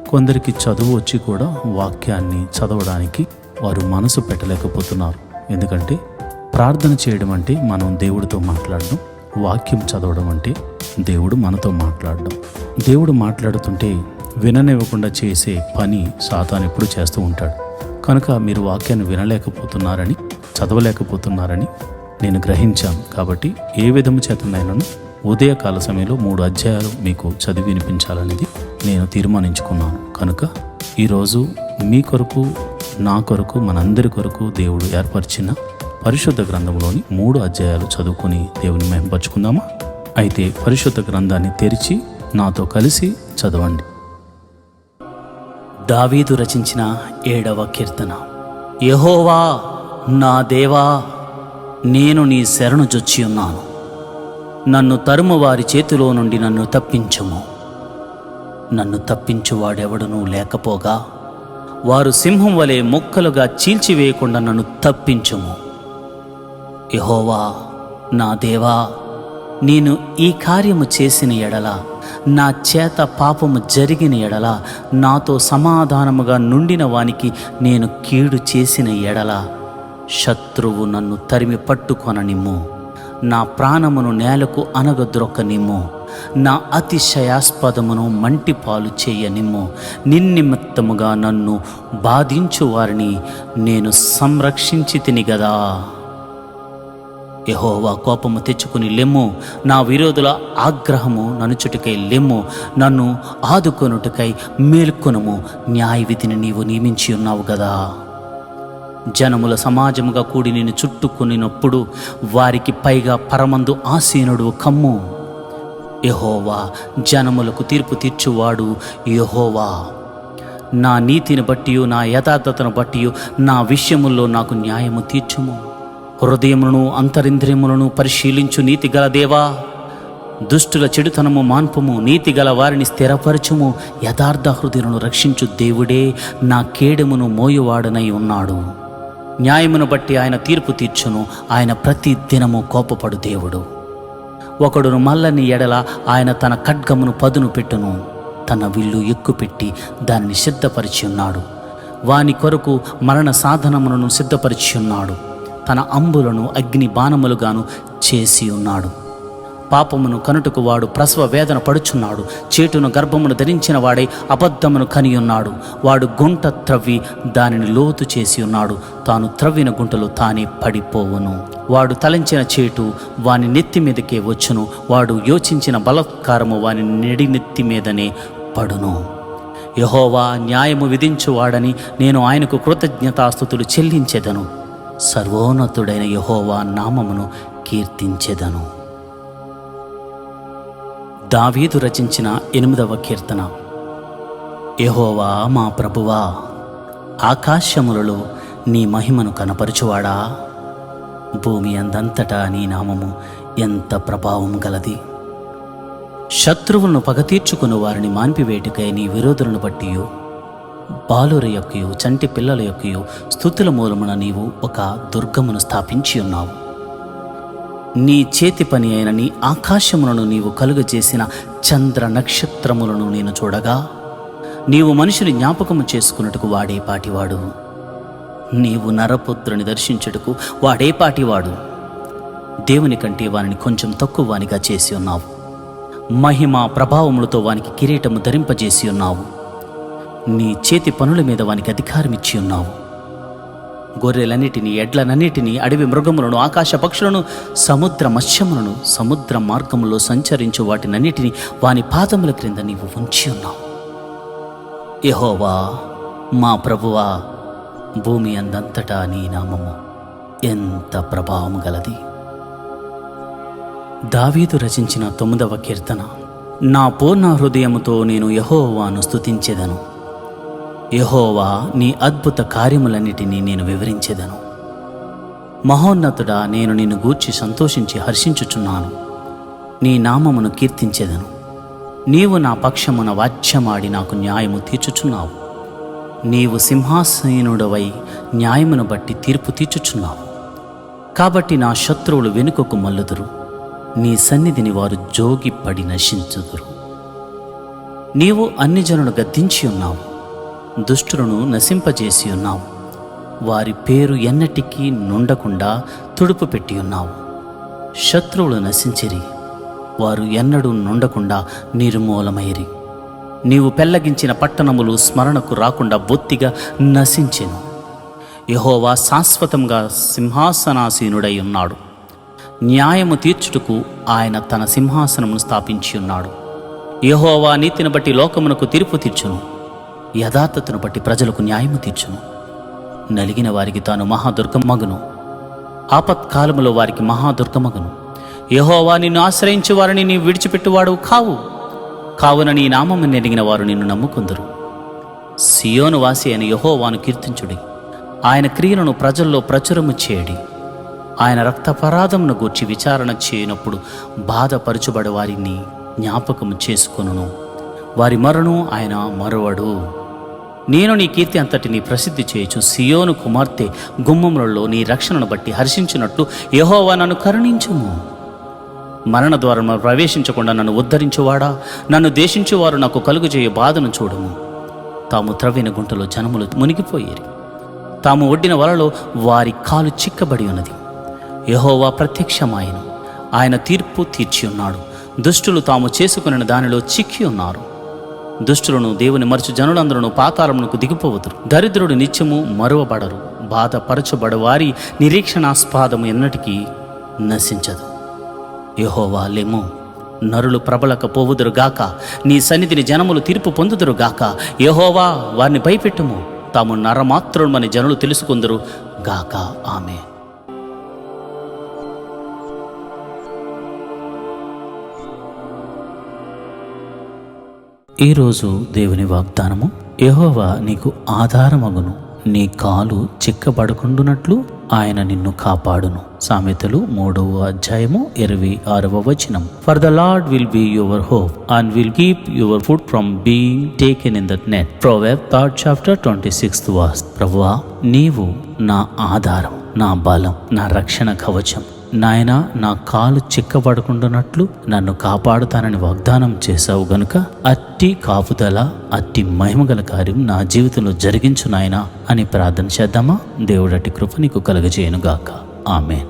కొందరికి చదువు వచ్చి కూడా వాక్యాన్ని చదవడానికి వారు మనసు పెట్టలేకపోతున్నారు. ఎందుకంటే ప్రార్థన చేయడం అంటే మనం దేవుడితో మాట్లాడడం, వాక్యం చదవడం అంటే దేవుడు మనతో మాట్లాడడం. దేవుడు మాట్లాడుతుంటే విననివ్వకుండా చేసే పని సాతాను ఎప్పుడు చేస్తూ ఉంటాడు. కనుక మీరు వాక్యాన్ని వినలేకపోతున్నారని, చదవలేకపోతున్నారని నేను గ్రహించాను. కాబట్టి ఏ విధము చేతనైనాను ఉదయకాల సమయంలో 3 అధ్యాయాలు మీకు చదివి వినిపించాలనేది నేను తీర్మానించుకున్నాను. కనుక ఈరోజు మీ కొరకు, నా కొరకు, మనందరి కొరకు దేవుడు ఏర్పరిచిన పరిశుద్ధ గ్రంథంలోని 3 అధ్యాయాలు చదువుకొని దేవుని మహిమపరుచుకుందామా? అయితే పరిశుద్ధ గ్రంథాన్ని తెరిచి నాతో కలిసి చదవండి. దావీదు రచించిన 7వ కీర్తన. యెహోవా నా దేవా, నేను నీ శరణు జొచ్చి ఉన్నాను. నన్ను తరుము వారి చేతిలో నుండి నన్ను తప్పించుము. నన్ను తప్పించువాడెవడునూ లేకపోగా వారు సింహం వలె ముక్కలుగా చీల్చివేయకుండా నన్ను తప్పించుము. యెహోవా నా దేవా, నేను ఈ కార్యము చేసిన ఎడల, నా చేత పాపము జరిగిన ఎడల, నాతో సమాధానముగా నుండిన వానికి నేను కీడు చేసిన ఎడల, శత్రువు నన్ను తరిమి పట్టుకొననిమ్ము. నా ప్రాణమును నేలకు అనగద్రొక్కనిమ్ము. నా అతిశయాస్పదమును మంటిపాలు చేయనిమ్ము. నిన్నిమిత్తముగా నన్ను బాధించు వారిని నేను సంరక్షించి తిని గదా. యెహోవా కోపము తెచ్చుకుని లెమ్ము. నా విరోధుల ఆగ్రహము ననుచుటకై లెమ్ము. నన్ను ఆదుకొనుటకై మేల్కొనుము. న్యాయవిధిని నీవు నియమించి ఉన్నావు గదా. జనముల సమాజముగా కూడి నేను చుట్టుకునినప్పుడు వారికి పైగా పరమందు ఆసీనుడు కమ్ము. యెహోవా జనములకు తీర్పు తీర్చువాడు యెహోవా. నా నీతిని బట్టి, నా యథార్థతను బట్టి నా విషయముల్లో నాకు న్యాయము తీర్చుము. హృదయములను అంతరింద్రియములను పరిశీలించు నీతి గల దేవా, దుష్టుల చెడుతనము మాన్పము, నీతిగల వారిని స్థిరపరచుము, యథార్థ హృదయులను రక్షించు దేవుడే నా కేడెమును మోయువాడనై ఉన్నాడు. న్యాయమును బట్టి ఆయన తీర్పు తీర్చును, ఆయన ప్రతి దినము కోపపడు దేవుడు. ఒకడును మల్లని ఎడల ఆయన తన ఖడ్గమును పదును పెట్టును, తన విల్లు ఎక్కుపెట్టి దానిని సిద్ధపరిచి ఉన్నాడు. వాని కొరకు మరణ సాధనములను సిద్ధపరిచి ఉన్నాడు, తన అంబులను అగ్ని బాణములుగాను చేసి ఉన్నాడు. పాపమును కనుటకు వాడు ప్రసవ వేదన పడుచున్నాడు, చేటును గర్భమును ధరించిన వాడై అబద్ధమును కనియున్నాడు. వాడు గుంట త్రవ్వి దానిని లోతు చేసి ఉన్నాడు, తాను త్రవ్విన గుంటలో తానే పడిపోవును. వాడు తలంచిన చేటు వాని నెత్తి మీదకే వచ్చును, వాడు యోచించిన బలాత్కారము వాని నెత్తి మీదనే పడును. యెహోవా న్యాయము విధించువాడని నేను ఆయనకు కృతజ్ఞతాస్తుతులు చెల్లించెదను. సర్వోన్నతుడైన యెహోవా నామమును కీర్తించెదను. దావీదు రచించిన 8వ కీర్తన. యెహోవా మా ప్రభువా, ఆకాశములలో నీ మహిమను కనపరచువాడా, భూమి అందంతటా నీ నామము ఎంత ప్రభావం గలది. శత్రువులను పగతీర్చుకుని వారిని మాన్పివేటుకై నీ విరోధులను బట్టియు, బాలుర యొక్కయు చంటి పిల్లల యొక్కయు స్తుతుల మూలమున నీవు ఒక దుర్గమును స్థాపించి ఉన్నావు. నీ చేతి పని అయిన నీ ఆకాశములను నీవు కలుగజేసిన చంద్ర నక్షత్రములను నేను చూడగా, నీవు మనుషుని జ్ఞాపకము చేసుకున్నట్టుకు వాడే పాటివాడు, నీవు నరపుత్రుని దర్శించుటకు వాడే పాటివాడు. దేవుని కంటే వానిని కొంచెం తక్కువ వానిగా చేసి ఉన్నావు, మహిమ ప్రభావములతో వానికి కిరీటము ధరింపజేసి ఉన్నావు. నీ చేతి పనుల మీద వానికి అధికారం ఇచ్చి ఉన్నావు. గొర్రెలన్నిటినీ, ఎడ్లనన్నిటినీ, అడవి మృగములను, ఆకాశ పక్షులను, సముద్ర మత్స్యములను, సముద్ర మార్గములో సంచరించు వాటినన్నిటినీ వాని పాదముల క్రింద నీవు ఉంచి ఉన్నావు. యెహోవా మా ప్రభువా, భూమి అందంతటా నీ నామము ఎంత ప్రభావం గలది. దావీదు రచించిన 9వ కీర్తన. నా పూర్ణ హృదయముతో నేను యెహోవాను స్తుతించెదను. యెహోవా నీ అద్భుత కార్యములన్నిటినీ నేను వివరించెదను. మహోన్నతుడా, నేను నిన్ను గూర్చి సంతోషించి హర్షించుచున్నాను, నీ నామమును కీర్తించెదను. నీవు నా పక్షమున వాచ్యమాడి నాకు న్యాయము తీర్చుచున్నావు. నీవు సింహాసీనుడవై న్యాయమును బట్టి తీర్పు తీర్చుచున్నావు. కాబట్టి నా శత్రువులు వెనుకకు మల్లుదురు, నీ సన్నిధిని వారు జోగిపడి నశించుదురు. నీవు అన్ని జనులు గద్దించి ఉన్నావు, దుష్టులను నశింపజేసి ఉన్నావు. వారి పేరు ఎన్నటికీ నుండకుండా తుడుపు పెట్టి ఉన్నావు. శత్రువులు నశించిరి, వారు ఎన్నడూ నుండకుండా నిర్మూలమైరి. నీవు పెళ్లగించిన పట్టణములు స్మరణకు రాకుండా బొత్తిగా నశించెను. యెహోవా శాశ్వతంగా సింహాసనాసీనుడై ఉన్నాడు. న్యాయము తీర్చుటకు ఆయన తన సింహాసనమును స్థాపించి ఉన్నాడు. యెహోవా నీతిని బట్టి లోకమునకు తీర్పు తీర్చును, యథార్థతను బట్టి ప్రజలకు న్యాయము తీర్చును. నలిగిన వారికి తాను మహాదుర్గమగును, ఆపత్కాలములో వారికి మహాదుర్గమగును. యెహోవా నిన్ను ఆశ్రయించు వారిని నీవు విడిచిపెట్టువాడు కావు. కావున నీ నామము నెరిగిన వారు నిన్ను నమ్ముకుందురు. సియోను వాసి అయిన యెహోవాను కీర్తించుడి, ఆయన క్రియలను ప్రజల్లో ప్రచురము చేయడి. ఆయన రక్తపరాధమును గూర్చి విచారణ చేయనప్పుడు బాధపరచుబడి వారిని జ్ఞాపకము చేసుకొనును. వారి మరణం ఆయన మరువడు. నేను నీ కీర్తి అంతటిని ప్రసిద్ధి చేయుచు సియోను కుమార్తె గుమ్మములలో నీ రక్షణను బట్టి హర్షించినట్లు యెహోవా నన్ను కరుణించుము. మరణ ద్వారమున ప్రవేశించకుండా నన్ను ఉద్ధరించువాడా, నన్ను దేశించువారు నాకు కలుగుచేయ బాధను చూడము. తాము త్రవ్విన గుంటలో జనములు మునిగిపోయేరి, తాము ఒడ్డిన వలలో వారి కాలు చిక్కబడి ఉన్నది. యెహోవా ప్రత్యక్షమాయను, ఆయన తీర్పు తీర్చి ఉన్నాడు. దుష్టులు తాము చేసుకున్న దానిలో చిక్కి ఉన్నారు. దుష్టులను దేవుని మరచు జనులందరూ పాతాళమునకు దిగిపోవదురు. దరిద్రుడు నిత్యము మరువబడరు. బాధపరచబడు వారి నిరీక్షణాస్పాదము ఎన్నటికీ నశించదు. యెహోవా లెమ్ము, నరులు ప్రబలకపోవుదురుగాక, నీ సన్నిధిని జనములు తీర్పు పొందుదురుగాక. యెహోవా వారిని భయపెట్టుము, తాము నరమాత్రులమని జనులు తెలుసుకుందరు గాక. ఆమె. ఈరోజు దేవుని వాగ్దానము. యెహోవా నీకు ఆధారమగును, నీ కాలు చిక్కబడకుండునట్లు ఆయన నిన్ను కాపాడును. సామెతలు 3:26. For the Lord will be your hope and will keep your foot from being taken in that net. Proverbs 3:26. ప్రభువా, నీవు నా ఆధారం, నా బలం, నా రక్షణ కవచం. నాయనా, నా కాలు చిక్కబడకుండానట్లు నన్ను కాపాడుతానని వాగ్దానం చేశావు గనుక అట్టి కాపుదల, అట్టి మహిమగల కార్యం నా జీవితంలో జరిగించు నాయనా అని ప్రార్థన చేద్దామా? దేవుడటి కృప నీకు కలుగజేయనుగాక. ఆమేన్.